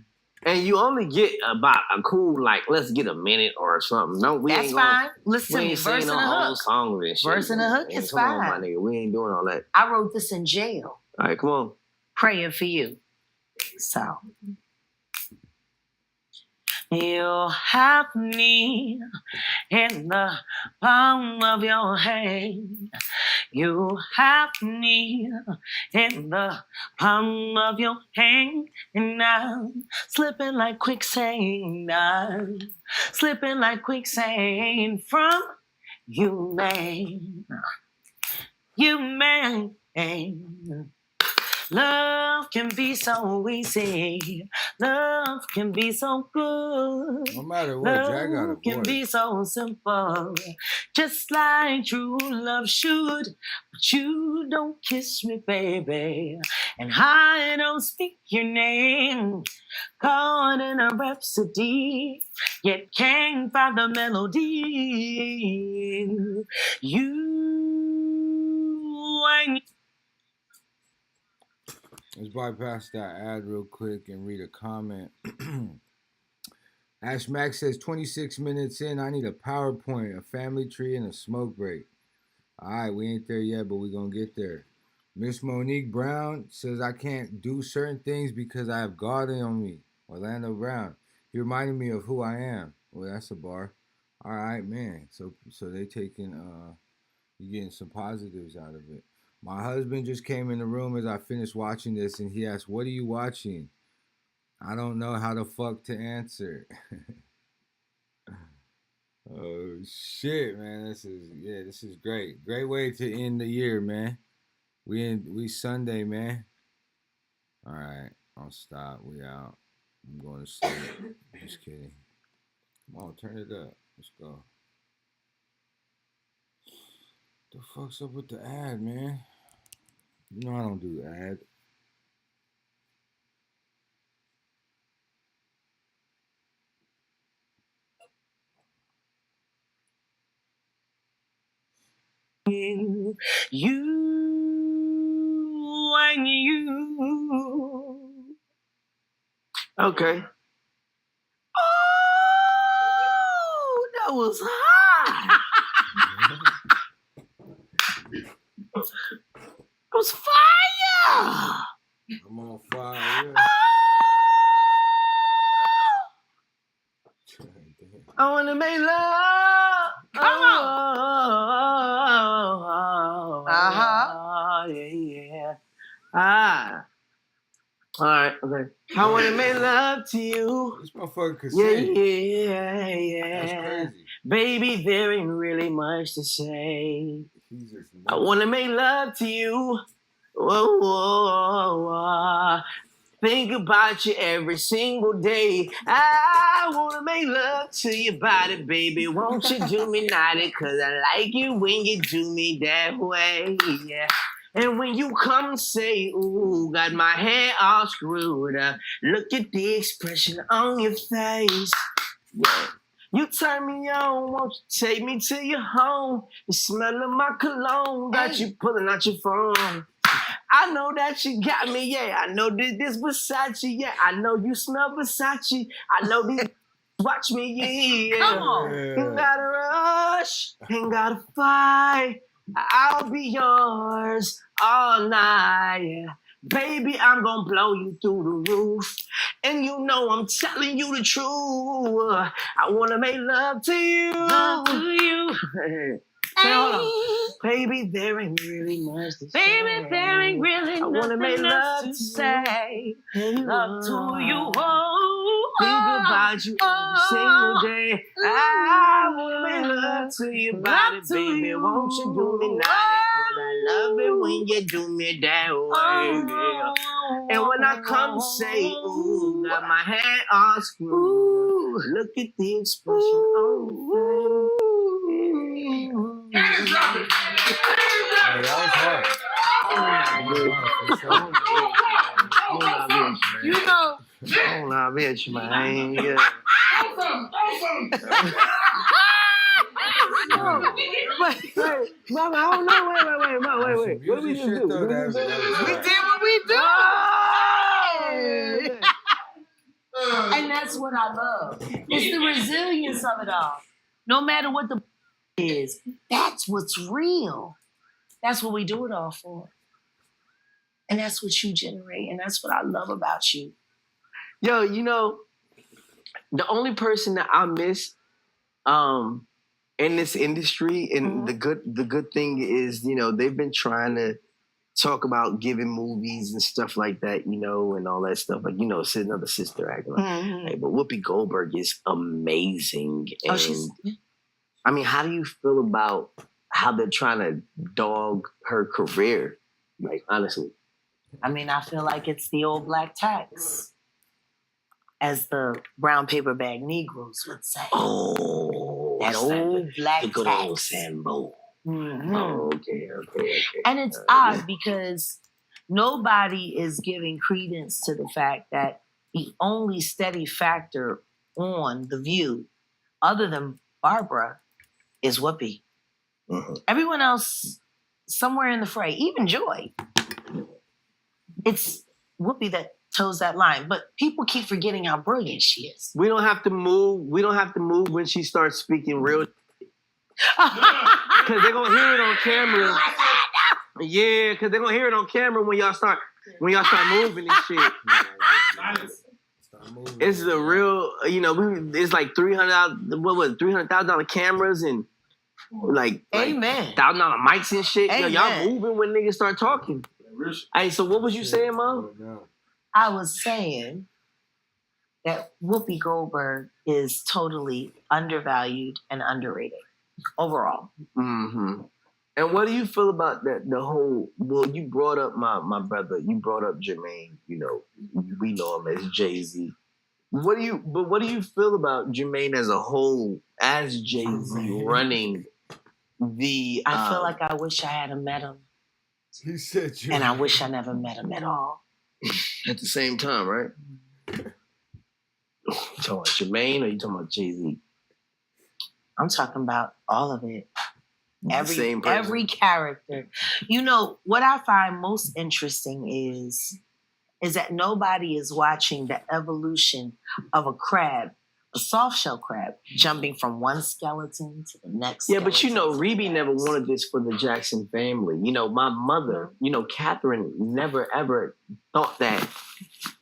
And you only get about a cool, like, let's get a minute or something. No, we That's ain't fine. going. Listen We to me, ain't verse singing and a no whole hook. songs and shit. Verse and a hook Man, is come on, my fine. nigga. We ain't doing all that. I wrote this in jail, All right, come on. praying for you. So you have me in the palm of your hand. You have me in the palm of your hand. And I'm slipping like quicksand. I'm slipping like quicksand from you, man. You, man. Love can be so easy. Love can be so good. No matter what, Jack got a Love can voice. be so simple. Just like true love should. But you don't kiss me, baby. And I don't speak your name. Caught in a rhapsody. Yet can't find the melody. You ain't. Let's bypass that ad real quick and read a comment. Ash Max says 26 minutes in, I need a PowerPoint, a family tree, and a smoke break. All right, we ain't there yet, but we're going to get there. Miss Monique Brown says I can't do certain things because I have God on me. Orlando Brown. He reminded me of who I am. Well, that's a bar. All right, man. So they taking, you getting some positives out of it. My husband just came in the room as I finished watching this, and he asked, what are you watching? I don't know how the fuck to answer. Oh, shit, man. This is great. Great way to end the year, man. We Sunday, man. All right, I'll stop. We out. I'm going to sleep. Just kidding. Come on, turn it up. Let's go. The fuck's up with the ad, man? You know I don't do ad. You and you. Okay. Oh, that was hot. It was fire. I'm on fire. I want to make love. Come on. Oh, Uh-huh. yeah. All right, okay. I wanna make love to you. This motherfucker could Yeah, sing. yeah. That's crazy. Baby, there ain't really much to say. He's just I wanna make love to you. Whoa, whoa, whoa. Think about you every single day. I wanna make love to your body, baby. Won't you do me naughty? Cause I like you when you do me that way. Yeah. And when you come and say, ooh, got my hair all screwed up. Look at the expression on your face. Yeah. You turn me on, won't you take me to your home? The smell of my cologne got you pulling out your phone. I know that you got me, yeah. I know this Versace, yeah. I know you smell Versace. I know these watch me, yeah. Come on. Ain't gotta rush, ain't gotta fight. I'll be yours all night, yeah. Baby, I'm gonna blow you through the roof. And you know I'm telling you the truth. I wanna make love to you. Love to you. Say, hold on. Baby, there ain't really much to say. Baby, there ain't really I wanna make nothing love else to to say. Love to you. Think about you every single day. I wanna make love to your body, baby. Won't you do me naughty? 'Cause I love it when you do me that way, girl. And when I come say, ooh, got my head all screwed. Look at the expression on your face. Hey, that was hard. For sure. You know, Oh, nah, bitch, man. Yeah. Wait, Mama, I don't know. Wait. What did we just do? Though, that was we hard. did what we do. Oh! And that's what I love. It's the resilience of it all. No matter what the is, that's what's real. That's what we do it all for. And that's what you generate. And that's what I love about you. Yo, you know, the only person that I miss in this industry, and the good thing is, you know, they've been trying to talk about giving movies and stuff like that, you know, and all that stuff. Like, you know, it's another sister acting like, hey, but Whoopi Goldberg is amazing. And I mean, how do you feel about how they're trying to dog her career? Like, honestly. I mean, I feel like it's the old black tax, as the brown paper bag Negroes would say. Oh, that old black the good old tax. Sambo. Mm-hmm. Oh, okay. And it's odd because nobody is giving credence to the fact that the only steady factor on The View, other than Barbara, is Whoopi. Mm-hmm. Everyone else, somewhere in the fray, even Joy, it's Whoopi that toes that line. But people keep forgetting how brilliant she is. We don't have to move. We don't have to move when she starts speaking real. Because they're going to hear it on camera. Yeah, because they're going to hear it on camera when y'all start moving and shit. It's the real, you know, it's like $300,000 cameras and like Amen. $1,000 mics and shit. You know, y'all Amen. moving when niggas start talking. Hey, so what was you saying, Mom? I was saying that Whoopi Goldberg is totally undervalued and underrated overall. Mm-hmm. And what do you feel about that? The whole, well, you brought up my brother. You brought up Jermaine. You know, we know him as Jay-Z. What do you feel about Jermaine as a whole, as Jay-Z running the? I feel like I wish I had met him, He said Jermaine. and I wish I never met him at all. At the same time, right? You talking about Jermaine or you talking about Jay-Z? I'm talking about all of it. Same person. Every character. You know, what I find most interesting is that nobody is watching the evolution of a crab, a soft shell crab, jumping from one skeleton to the next. Yeah, but you know, Rebe never wanted this for the Jackson family. You know, my mother, you know, Catherine never ever thought that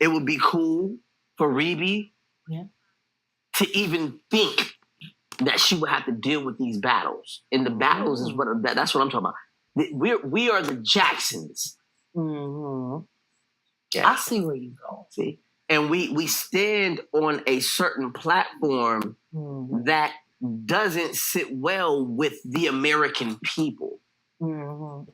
it would be cool for Rebe to even think that she would have to deal with these battles. And the battles is that's what I'm talking about. We are the Jacksons. Mm-hmm. Yeah. I see where you go. See? And we stand on a certain platform Mm-hmm. that doesn't sit well with the American people. Mm-hmm.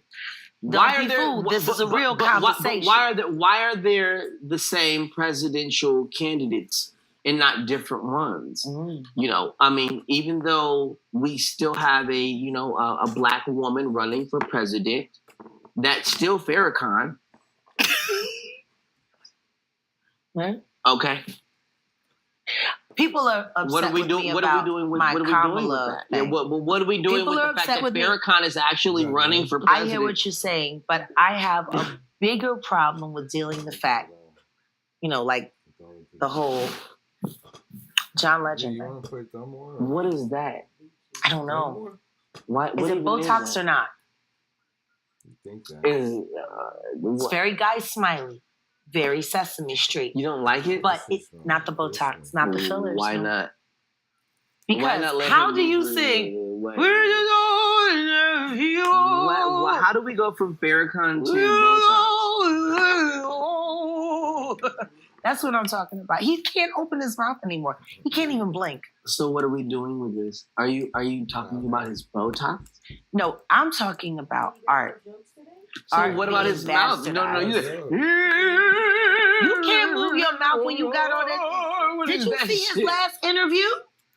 Why Don't are be there? fooled. This is a real conversation. Why are there the same presidential candidates and not different ones? Mm. You know, I mean, even though we still have a black woman running for president, that's still Farrakhan. Right? Okay. People are upset What are we with doing? me What about are we doing with my what are we doing with Kamala that? Yeah, thing. what are we doing People with are the fact upset that with me. Farrakhan is actually running for I president? hear what you're saying, but I have a bigger problem with dealing with the fact, like the whole John Legend You thing. want to put thumb on? What is that? I don't know. Why? Is What it even Botox is or not? You think that? Is It's very Guy Smiley, very Sesame Street, you don't like it? but it's not the Botox, not the fillers. Why no. not? Because Why not let how him do you use sing? Why- We're just all in you. How do we go from Farrakhan to Botox? That's what I'm talking about. He can't open his mouth anymore. He can't even blink. So what are we doing with this? Are you talking about his Botox? No, I'm talking about art. So Art what about being his mouth? No, you. You can't move your mouth when you got on it. Did you see his last interview?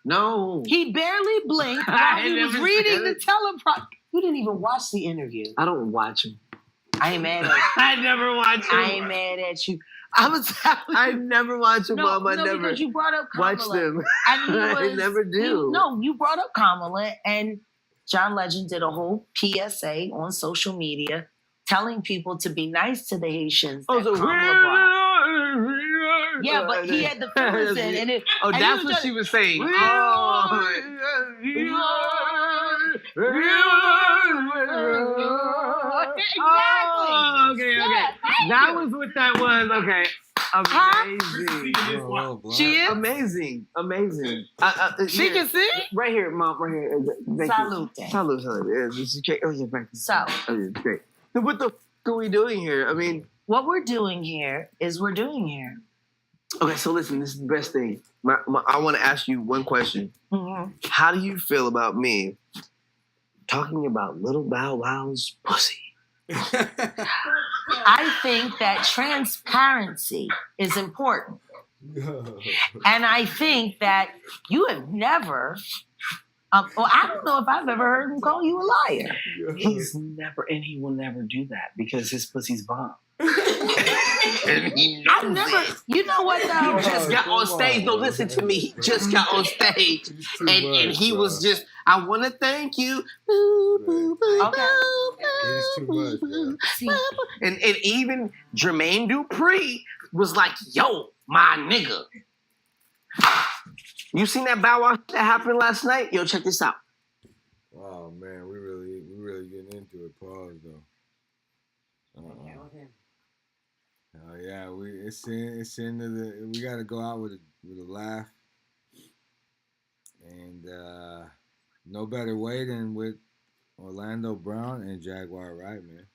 No. He barely blinked while I he was never reading said the it. teleprompter. You didn't even watch the interview. I don't watch him. I ain't mad at you. I never watch him. I ain't mad at you. I was telling I never watch them, Mom. I never because you brought up Kamala. watch them. And he I was, never do. you brought up Kamala, and John Legend did a whole PSA on social media telling people to be nice to the Haitians. Oh, that so Kamala brought. Yeah, but he had the fillers in, and it. Oh, and that's he was what she was saying. Oh, okay. Yeah, thank That you. was what that was. Okay. Amazing. She is. Amazing. She can see. Right here, Mom. Right here. Thank you. Salute. Salute. Yeah, this is great. Oh, yeah, thank you. So, Oh, yeah, great. So what the f are we doing here? I mean, what we're doing here is we're doing here. okay, so listen, this is the best thing. I want to ask you one question. Mm-hmm. How do you feel about me talking about Little Bow Wow's pussy? I think that transparency is important. And I think that you have never, well, I don't know if I've ever heard him call you a liar. He's never, and he will never do that because his pussy's bomb. And he knows I've never, it. you know what though? He just got on stage. No, listen to me. He just got on stage. And he was just, I want to thank you. Boo, boo, boo, Okay. It's too much, bro. See, And even Jermaine Dupri was like, yo, my nigga. You seen that Bow Wow that happened last night? Yo, check this out. Oh man, we really getting into it. Pause though. Oh yeah, it's into the. We got to go out with a laugh, and no better way than with Orlando Brown and Jaguar Wright, man.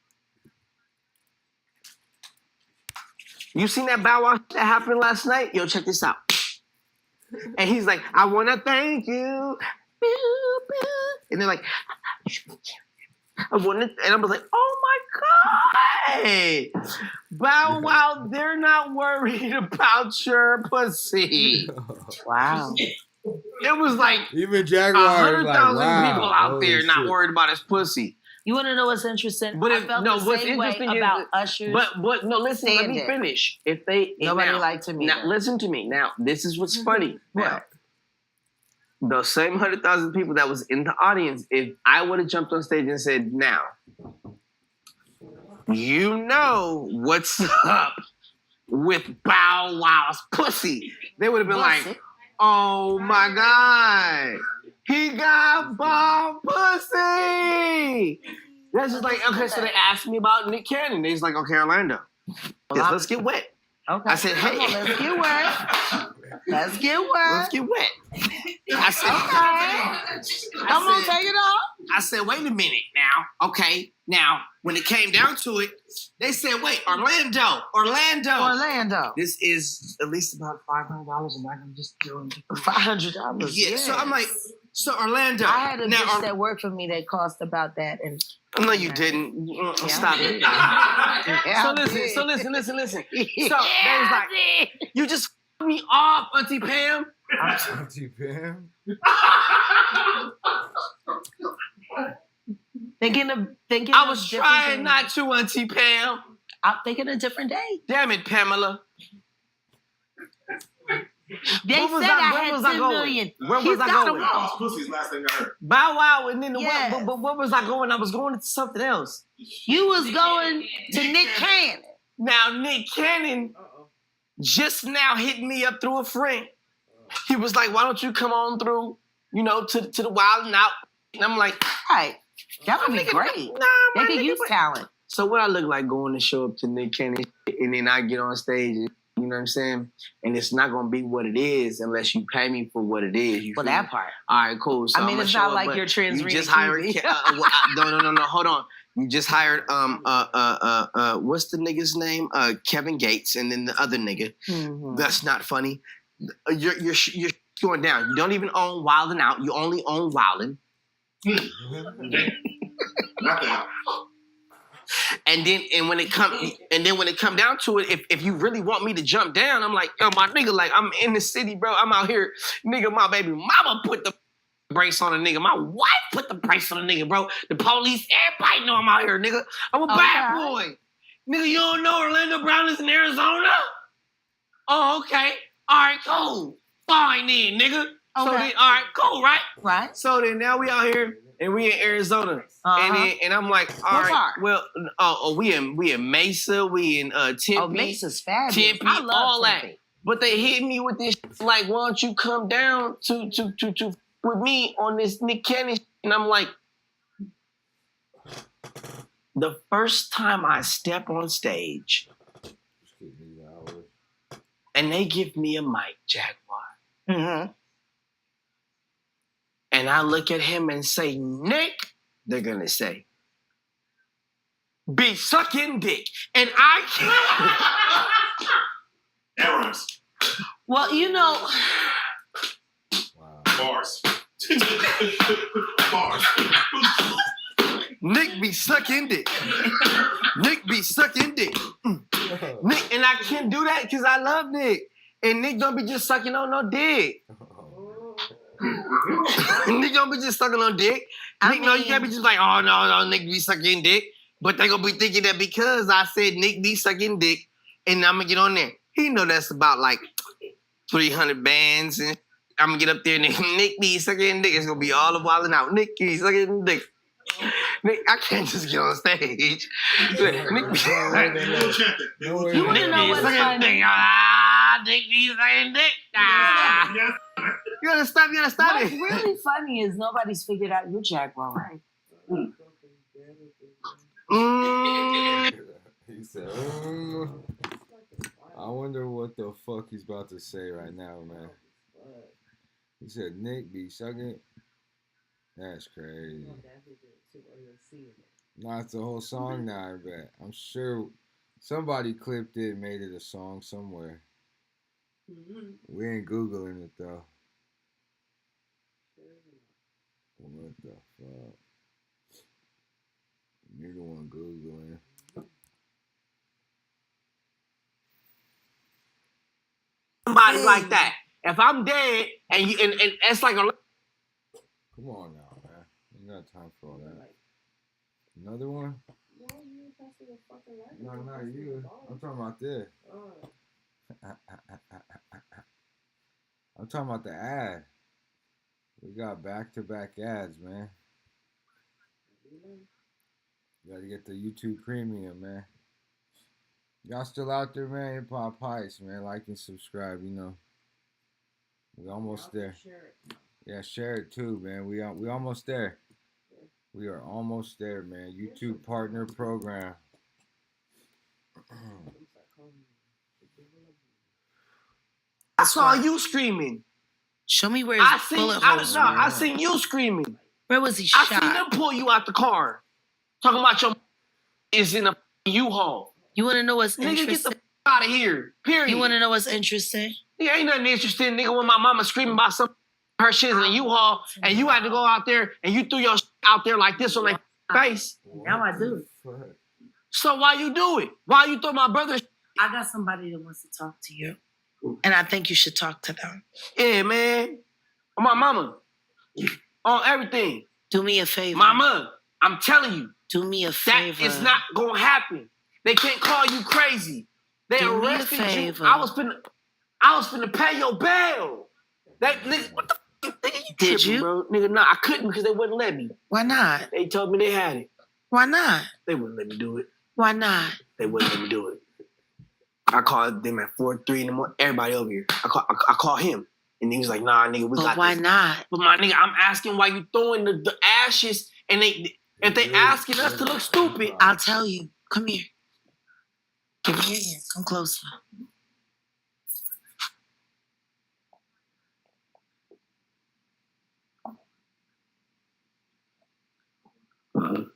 You seen that Bow Wow that happened last night? Yo, check this out. And he's like, I want to thank you. And they're like, I want to, and I was like, oh my God. Bow Wow, they're not worried about your pussy. wow. It was like Even Jaguar was 100,000 like, wow, people out holy there not shit. worried about his pussy. You want to know what's interesting? But I if- felt no, the what's same way interesting is about that- Usher's. But no, listen, let me Stand it. finish. If they Nobody now, liked him now either. listen to me. Now, this is what's funny. Now, What? the same 100,000 people that was in the audience, if I would have jumped on stage and said, now, you know what's up with Bow Wow's pussy, they would have been Pussy. like, oh my God, he got bomb pussy. That's just like, okay, so they asked me about Nick Cannon. They was like, okay, Orlando, yes, let's get wet. Okay. I said, hey. Come on, let's get wet. Let's get wet. Let's get wet. I said, Come on, take it off. I said, wait a minute now. Okay. Now, when it came down to it, they said, wait, Orlando. This is at least about $500 and I'm just doing $500. Yeah. So I'm like, so Orlando. I had a now, bitch that worked for me that cost about that. And no, you didn't. Stop it. So listen. So they was like, you just me off, Auntie Pam. Auntie Pam? Thinking I was trying not to, Auntie Pam. I'm thinking a different day. Damn it, Pamela. They said I had 10 million. Where was I going? Pussy's last thing I heard. Bow Wow, and then Yes. but where was I going? I was going to something else. You was going to Nick Cannon. Now, Nick Cannon just now hit me up through a friend. He was like, why don't you come on through, to the Wild and Out? And I'm like, Right. That would be great. They could use talent. So what I look like going to show up to Nick Cannon and then I get on stage, you know what I'm saying? And it's not going to be what it is unless you pay me for what it is. For that part. All right, cool. So I mean, it's not like you're trans. You just hired. No. Hold on. You just hired. What's the nigga's name? Kevin Gates, and then the other nigga. Mm-hmm. That's not funny. You're going down. You don't even own Wild and Out. You only own Wildin'. And when it come down to it, if you really want me to jump down, I'm like, yo, my nigga, like I'm in the city, bro. I'm out here, nigga. My baby mama put the brakes on a nigga. My wife put the brakes on a nigga, bro. The police, everybody know I'm out here, nigga. I'm a bad boy, nigga. You don't know Orlando Brown is in Arizona? Oh, okay. All right, cool. Fine then, nigga. Okay. So then, all right, cool, right? Right. So then now we out here. And we in Arizona, and I'm like, all right, part? well, we in Mesa, we in Tempe. Oh, Mesa's fabulous. Tempe, I love all Tempe. that. But they hit me with this like, why don't you come down to with me on this Nick Cannon? And I'm like, the first time I step on stage, and they give me a mic, Jaguar. Mm-hmm. And I look at him and say, Nick, they're going to say, be sucking dick. And I can't. Errors. Well, Bars. Bars. Nick be sucking dick. Nick be sucking dick. Nick, and I can't do that because I love Nick. And Nick don't be just sucking on no dick. Nick don't be just sucking on dick. Nick, no, you can't be just like, oh, no, Nick be sucking dick. But they gonna be thinking that because I said Nick be sucking dick, and I'm gonna get on there. He know that's about like 300 bands, and I'm gonna get up there and Nick be sucking dick. It's gonna be all of Wildin' Out. Nick be sucking dick. Nick, I can't just get on stage. Nick be sucking dick. You wanna know what's funny? Dick be sucking dick. You gotta stop What's it. really funny is nobody's figured out your Jaguar Wright. He said, I wonder what the fuck he's about to say right now, man. He said, Nick be sucking. That's crazy. Nah, it's a whole song now, I bet. I'm sure somebody clipped it and made it a song somewhere. We ain't Googling it, though. What the fuck? You're the one Googling. Somebody like that. If I'm dead and it's like a. Come on now, man. You got time for all that. Another one? No, not you. I'm talking about this. I'm talking about the ad. We got back-to-back ads, man. You gotta get the YouTube Premium, man. Y'all still out there, man? Hip Hop Heist, man. Like and subscribe, We almost there. Yeah, share it too, man. We almost there. We are almost there, man. YouTube Partner Program. I saw you screaming. Show me where his bullet holes were. I seen you screaming. Where was he I shot? seen them pull you out the car. Talking about your is in a U-Haul. You want to know what's Nigga, interesting? get the out of here. Period. You want to know what's interesting? Nigga, ain't nothing interesting, nigga, when my mama screaming about some her shit in a U-Haul and you had to go out there and you threw your out there like this on their face. Now I do. So why you do it? Why you throw my brother? I got somebody that wants to talk to you. And I think you should talk to them. Yeah, man. On my mama. On everything. Do me a favor. Mama, I'm telling you. Do me a favor. That is not gonna happen. They can't call you crazy. They Do me a arrested you. favor. I was finna pay your bail. That nigga, what the fuck? Nigga, you Did tripping, you? bro? Nigga, nah, I couldn't because they wouldn't let me. Why not? They told me they had it. Why not? They wouldn't let me do it. Why not? They wouldn't let me do it. I called them at 4, 3 in the morning. Everybody over here. I called him. And he was like, nah, nigga, we But got why this. not? But my nigga, I'm asking why you throwing the ashes and if they asking us to look stupid. I'll tell you. Come here. Give me your hand. Come closer. What the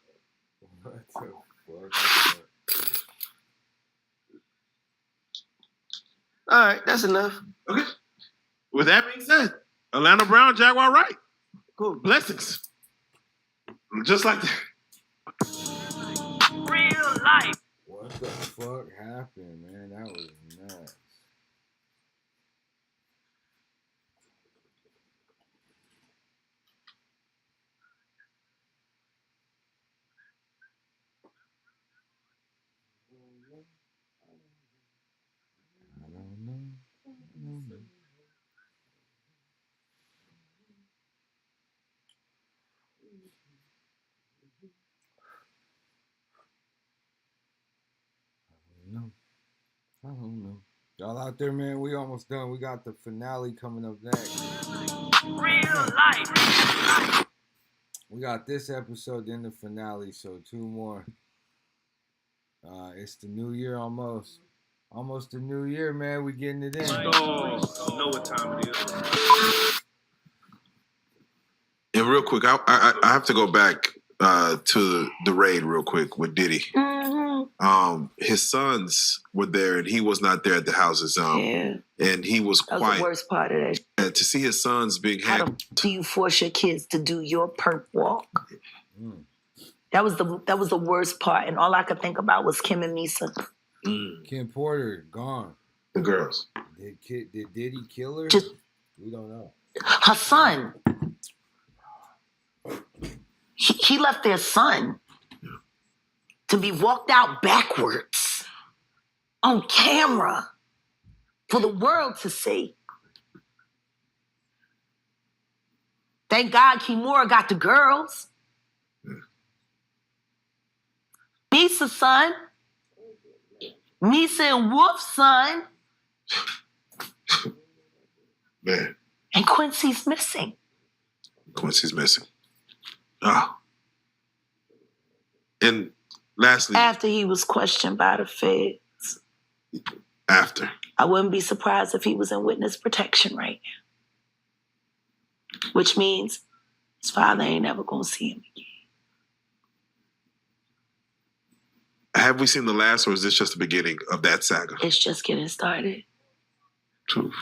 fuck is that? All right, that's enough. Okay. With that being said, Atlanta Brown, Jaguar Wright. Cool. Blessings. Just like that. Real life. What the fuck happened, man? That was nuts. I don't know. I don't know. Y'all out there, man, we almost done. We got the finale coming up next. Real life. We got this episode, then the finale, so 2 more. It's the new year almost. Almost the new year, man. We getting it in. Oh, you know what time it is. And real quick, I have to go back to the raid real quick with Diddy. His sons were there, and he was not there at the houses. Yeah. And he was That was quiet. the worst part of that. And to see his sons being How happy. do you force your kids to do your perp walk? That was the worst part, and all I could think about was Kim and Misa. Kim Porter, gone. The girls. Did Diddy kill her? Just- We don't know. Her son. He left their son to be walked out backwards on camera for the world to see. Thank God Kimura got the girls. Misa's son. Misa and Wolf's son. Man, And Quincy's missing. Quincy's missing. Oh. And lastly, After he was questioned by the feds. after. I wouldn't be surprised if he was in witness protection right now. Which means his father ain't ever gonna see him again. Have we seen the last, or is this just the beginning of that saga? It's just getting started. Truth.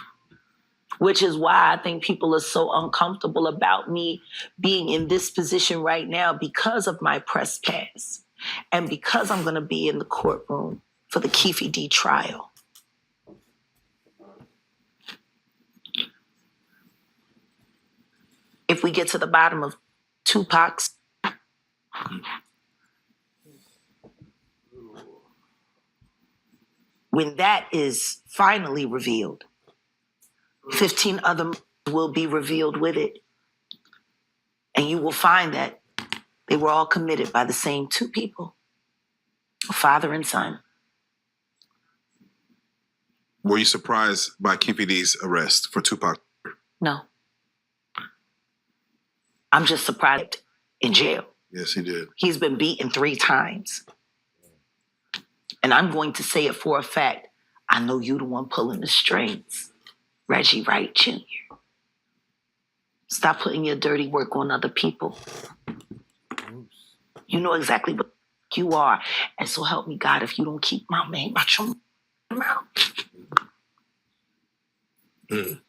Which is why I think people are so uncomfortable about me being in this position right now because of my press pass and because I'm gonna be in the courtroom for the Keefe D trial. If we get to the bottom of Tupac's, when that is finally revealed, 15 other will be revealed with it. And you will find that they were all committed by the same 2 people, a father and son. Were you surprised by KPD's arrest for Tupac? No. I'm just surprised in jail. Yes, he did. He's been beaten 3 times. And I'm going to say it for a fact. I know you the one pulling the strings. Reggie Wright Jr. Stop putting your dirty work on other people. Oops. You know exactly what you are. And so help me God if you don't keep my name out your mouth. Mm.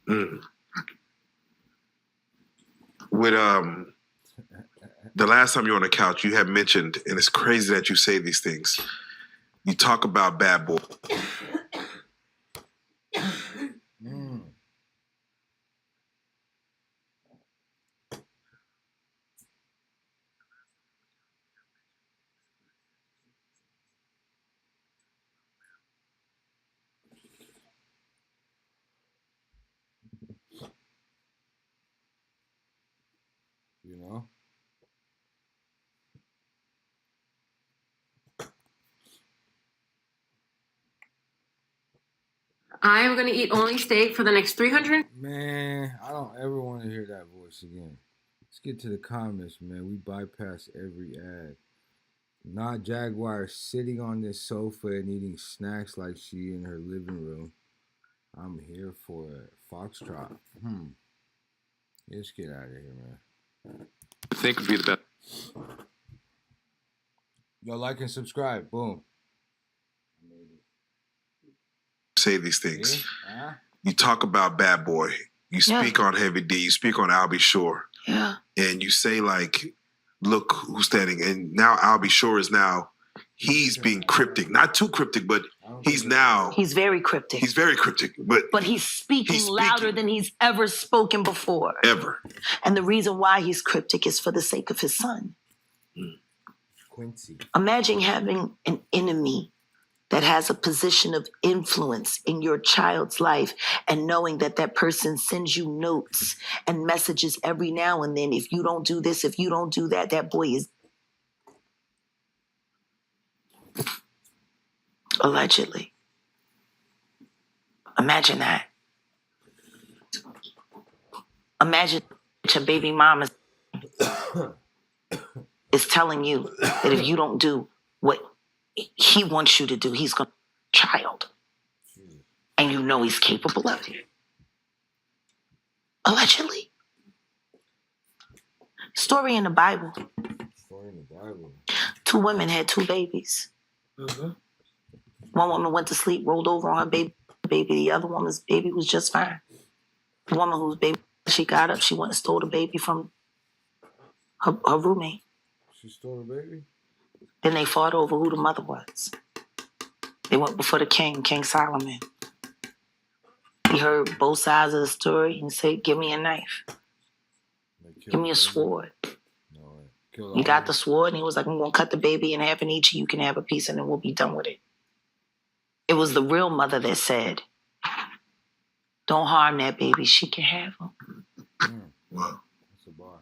Mm. With the last time you were on the couch, you had mentioned, and it's crazy that you say these things. You talk about bad boy. Mm. You know? I am going to eat only steak for the next 300. Man, I don't ever want to hear that voice again. Let's get to the comments, man. We bypass every ad. Not Jaguar sitting on this sofa and eating snacks like she in her living room. I'm here for it. Foxtrot. Let's get out of here, man. I think would be the best. Yo, like and subscribe. Boom. Say these things. Yeah. You talk about Bad Boy. You speak on Heavy D. You speak on Albie Shore. Yeah. And you say, like, look who's standing. And now Albie Shore is now, he's being cryptic. Not too cryptic, but he's now. He's very cryptic. He's very cryptic. But he's speaking louder than he's ever spoken before. Ever. And the reason why he's cryptic is for the sake of his son. Quincy. Imagine having an enemy that has a position of influence in your child's life and knowing that that person sends you notes and messages every now and then. If you don't do this, if you don't do that, that boy is allegedly. Imagine that. Imagine your baby mama is telling you that if you don't do what he wants you to do, he's going to child. And you know he's capable of it. Allegedly. Story in the Bible. Story in the Bible. 2 women had 2 babies. Mm-hmm. One woman went to sleep, rolled over on her baby. The other woman's baby was just fine. The woman whose baby, she got up, she went and stole the baby from her roommate. She stole the baby? Then they fought over who the mother was. They went before the king, King Solomon. He heard both sides of the story and said, give me a knife. Give me a sword. He got the sword and he was like, I'm going to cut the baby in half and each of you can have a piece and then we'll be done with it. It was the real mother that said, don't harm that baby. She can have him. Wow. That's a bar.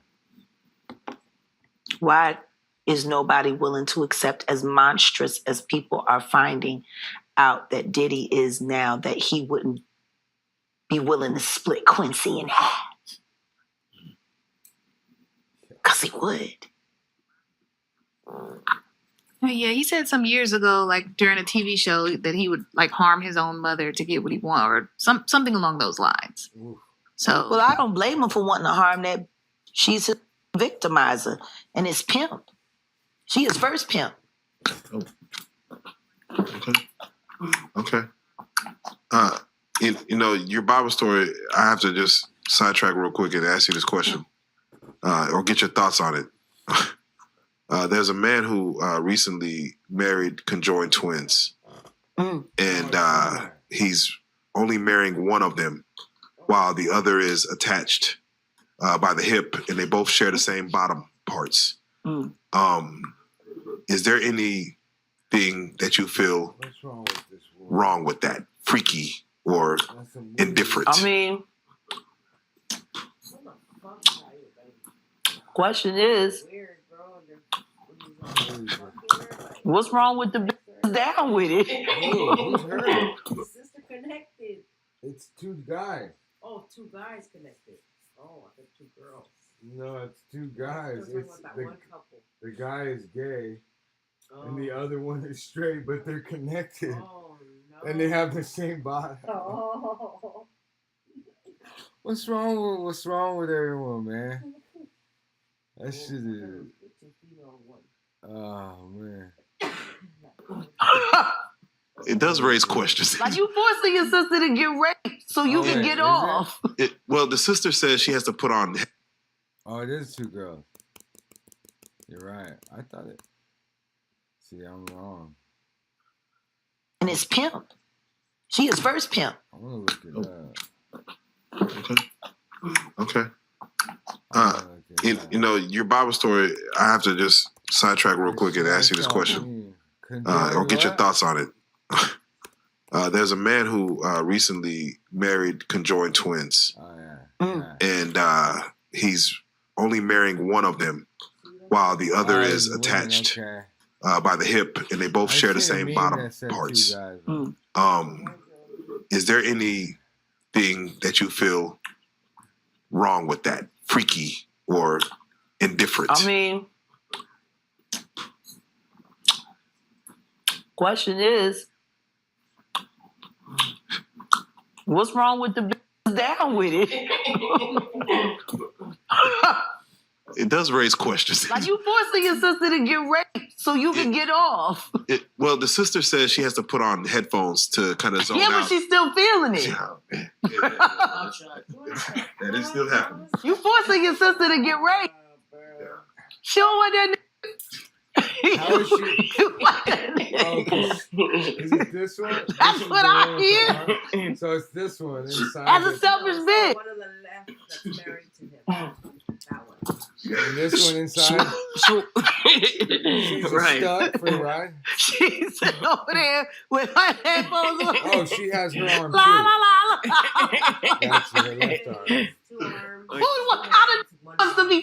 Why is nobody willing to accept as monstrous as people are finding out that Diddy is now, that he wouldn't be willing to split Quincy in half? Because he would. Yeah, he said some years ago, like during a TV show, that he would like harm his own mother to get what he wanted, or something along those lines. So, well, I don't blame him for wanting to harm that. She's a victimizer and his pimp. She is first pimp. Oh. Okay. You know, your Bible story, I have to just sidetrack real quick and ask you this question, or get your thoughts on it. There's a man who recently married conjoined twins, and he's only marrying one of them while the other is attached by the hip, and they both share the same bottom parts. Is there anything that you feel wrong with that? Freaky or indifferent? I mean, question is, what's wrong with the down with it? Sister connected. It's 2 guys. Oh, 2 guys connected. Oh, I think 2 girls. No, it's 2 guys. It's one couple. the guy is gay, and the other one is straight, but they're connected. Oh, no. And they have the same body. Oh. What's wrong with everyone, man? That shit is. Oh man. It does raise questions. Like you forcing your sister to get raped so you can get off. Well, the sister says she has to put on. Oh, it is 2 girls. You're right. I thought it. See, I'm wrong. And it's pimp. She is first pimp. I'm gonna look it up. Okay. You know, your Bible story, I have to just sidetrack real quick and ask you this question. Or get your thoughts on it. There's a man who recently married conjoined twins. And he's only marrying one of them while the other is attached by the hip, and they both share the same bottom parts. Is there anything that you feel wrong with that? Freaky or indifferent? I mean, question is, what's wrong with the bitch down with it? It does raise questions. Like you forcing your sister to get raped so you can get off. Well, the sister says she has to put on headphones to kind of zone out. Yeah, but she's still feeling it. That is still happening. You forcing your sister to get raped. She don't want that. How is is it this one? That's what I hear. So it's this one inside. As a selfish bitch. One of the left that's married to him. That one. And this one inside. She's stuck for the ride. She's over there with her headphones on. Oh, she has her arm too. La la la. That's her left arm. What kind of supposed to be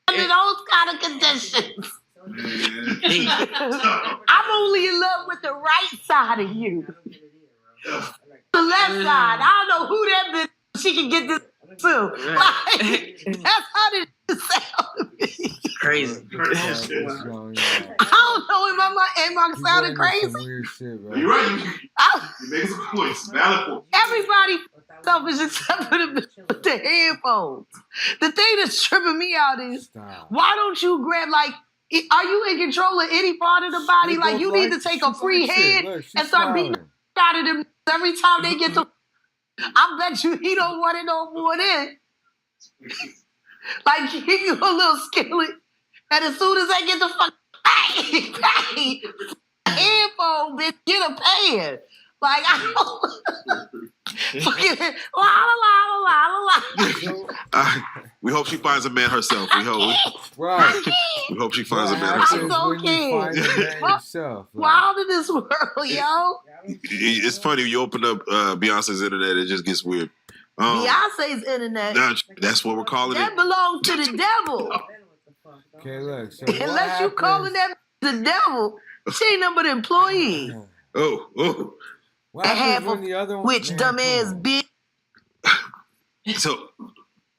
under those kind of conditions? I'm only in love with the right side of you. The left side. I don't know who that bitch she can get this to. Like, that's how this sounds. Crazy. I don't know if I'm sounding crazy. Weird shit, bro. You're right. You make some points. Valid point. Everybody selfish except for the headphones. The thing that's tripping me out is why don't you grab are you in control of any part of the body? Like you need to take a free hand and start beating out of them every time they get to. I bet you he don't want it no more than. Like give you a little skillet, and as soon as I get the bang, headphone, bitch, get a pan. Like I don't. Fucking la. We hope she finds a man herself. We hope. Right. We hope she finds a man herself. I'm so kid. Wild in this world, yo. It's funny you open up Beyonce's internet, it just gets weird. Beyonce's internet. That's what we're calling that it. belongs to the devil. Okay, look. So unless you calling that the devil, she ain't nothing but an employee. Oh. What happens when the other one? Which dumbass bitch? So,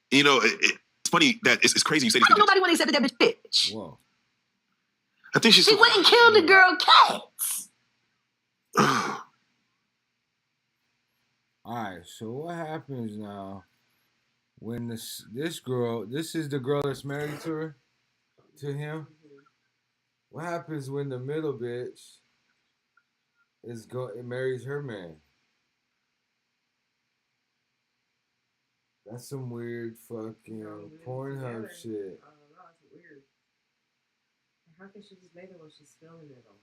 you know, it's funny that it's crazy you say this. Nobody went accepted that bitch. Whoa. I think she went and killed the girl Cats. Alright, so what happens now when this girl, this is the girl that's married to him? What happens when the middle bitch marries her man? That's some weird fucking Pornhub shit. I don't know, it's weird. How can she just make it when she's filming it all?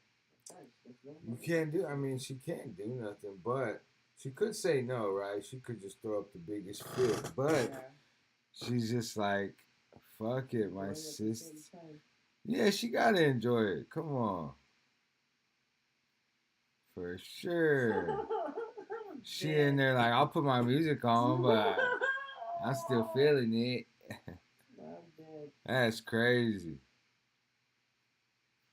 You can't do, she can't do nothing, but she could say no, right? She could just throw up the biggest fit, but she's just like, fuck it, my sister. Yeah, she gotta enjoy it. Come on. For sure. She in there like, I'll put my music on, but I'm still feeling it. That's crazy.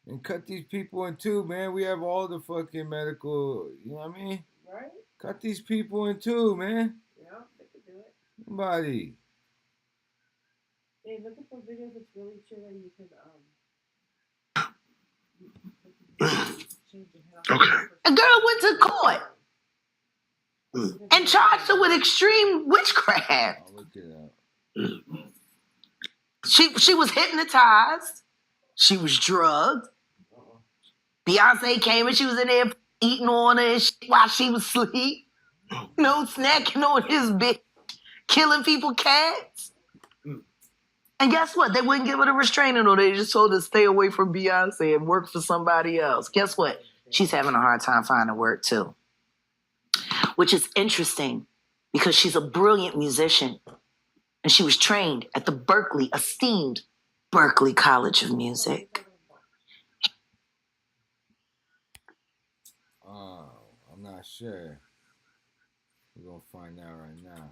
And cut these people in two, man. We have all the fucking medical, you know what I mean? Right? Cut these people in two, man. Yeah, they could do it. Somebody. Hey, looking for videos that's really true that you can Okay. A girl went to court. and charged her with extreme witchcraft. I'll look it up. She was hypnotized. She was drugged. Beyonce came and she was in there eating on her and shit while she was asleep. No snacking on his bed, killing people cats. And guess what? They wouldn't give her the restraining order. They just told her to stay away from Beyonce and work for somebody else. Guess what? She's having a hard time finding work too. Which is interesting because she's a brilliant musician. And she was trained at the esteemed Berklee College of Music. Oh, I'm not sure. We're going to find out right now.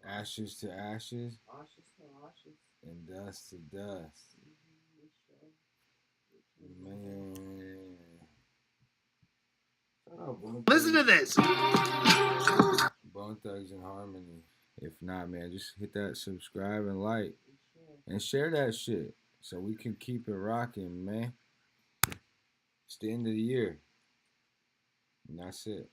Ashes to ashes, and dust to dust. Man. Listen to this. Bone Thugs and Harmony. If not, man, just hit that subscribe and like. And share that shit so we can keep it rocking, man. It's the end of the year. And that's it.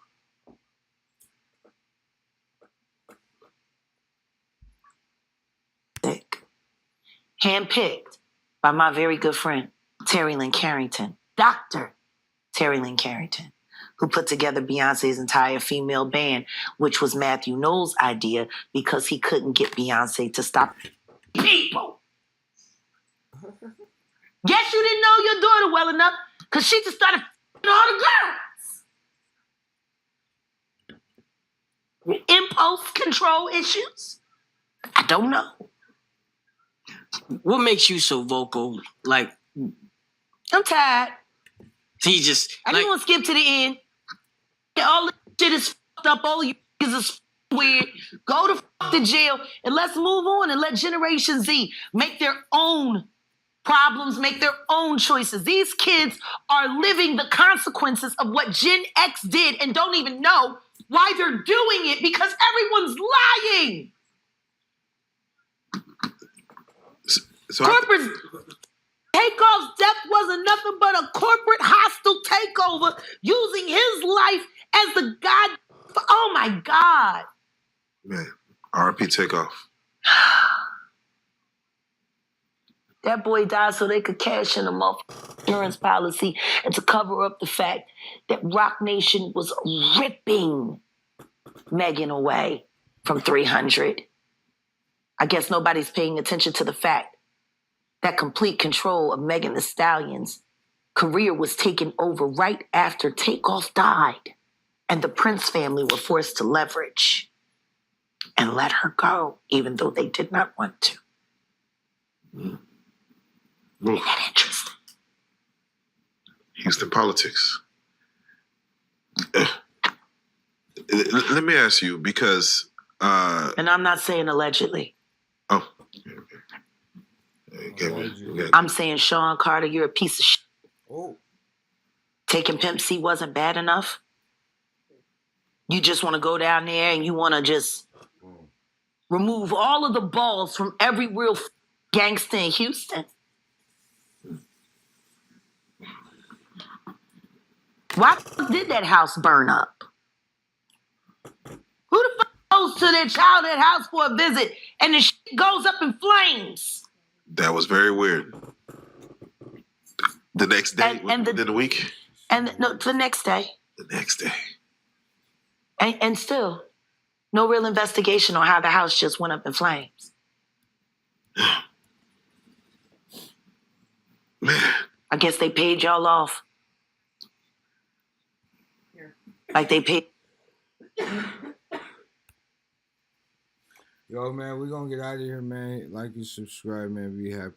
Handpicked by my very good friend, Terry Lynn Carrington, Dr. Terry Lynn Carrington, who put together Beyonce's entire female band, which was Matthew Knowles' idea because he couldn't get Beyonce to stop people. Guess you didn't know your daughter well enough because she just started f***ing all the girls. Impulse control issues? I don't know. What makes you so vocal? Like, I'm tired. he just. I didn't want to skip to the end. All this shit is fucked up. All you niggas is weird. Go to fuck to jail and let's move on and let Generation Z make their own problems, make their own choices. These kids are living the consequences of what Gen X did and don't even know why they're doing it because everyone's lying. So Corporate Takeoff's death wasn't nothing but a corporate hostile takeover using his life as the god. Oh my God. man, R.I.P. Takeoff. That boy died so they could cash in a motherfucking insurance policy and to cover up the fact that Rock Nation was ripping Megan away from 300. I guess nobody's paying attention to the fact that complete control of Megan Thee Stallion's career was taken over right after Takeoff died. And the Prince family were forced to leverage and let her go, even though they did not want to. Isn't that interesting? Houston politics. Let me ask you, because... and I'm not saying allegedly. Oh. I'm saying, Sean Carter, you're a piece of shit. Oh. Taking Pimp C wasn't bad enough. You just want to go down there and you want to just remove all of the balls from every real gangster in Houston. Why did that house burn up? Who the fuck goes to their childhood house for a visit and the shit goes up in flames? That was very weird. The next day, within the week? No, the next day. The next day. And still, no real investigation on how the house just went up in flames. Man. I guess they paid y'all off. Like they paid. Yo, man, we're going to get out of here, man. Like and subscribe, man. Be happy.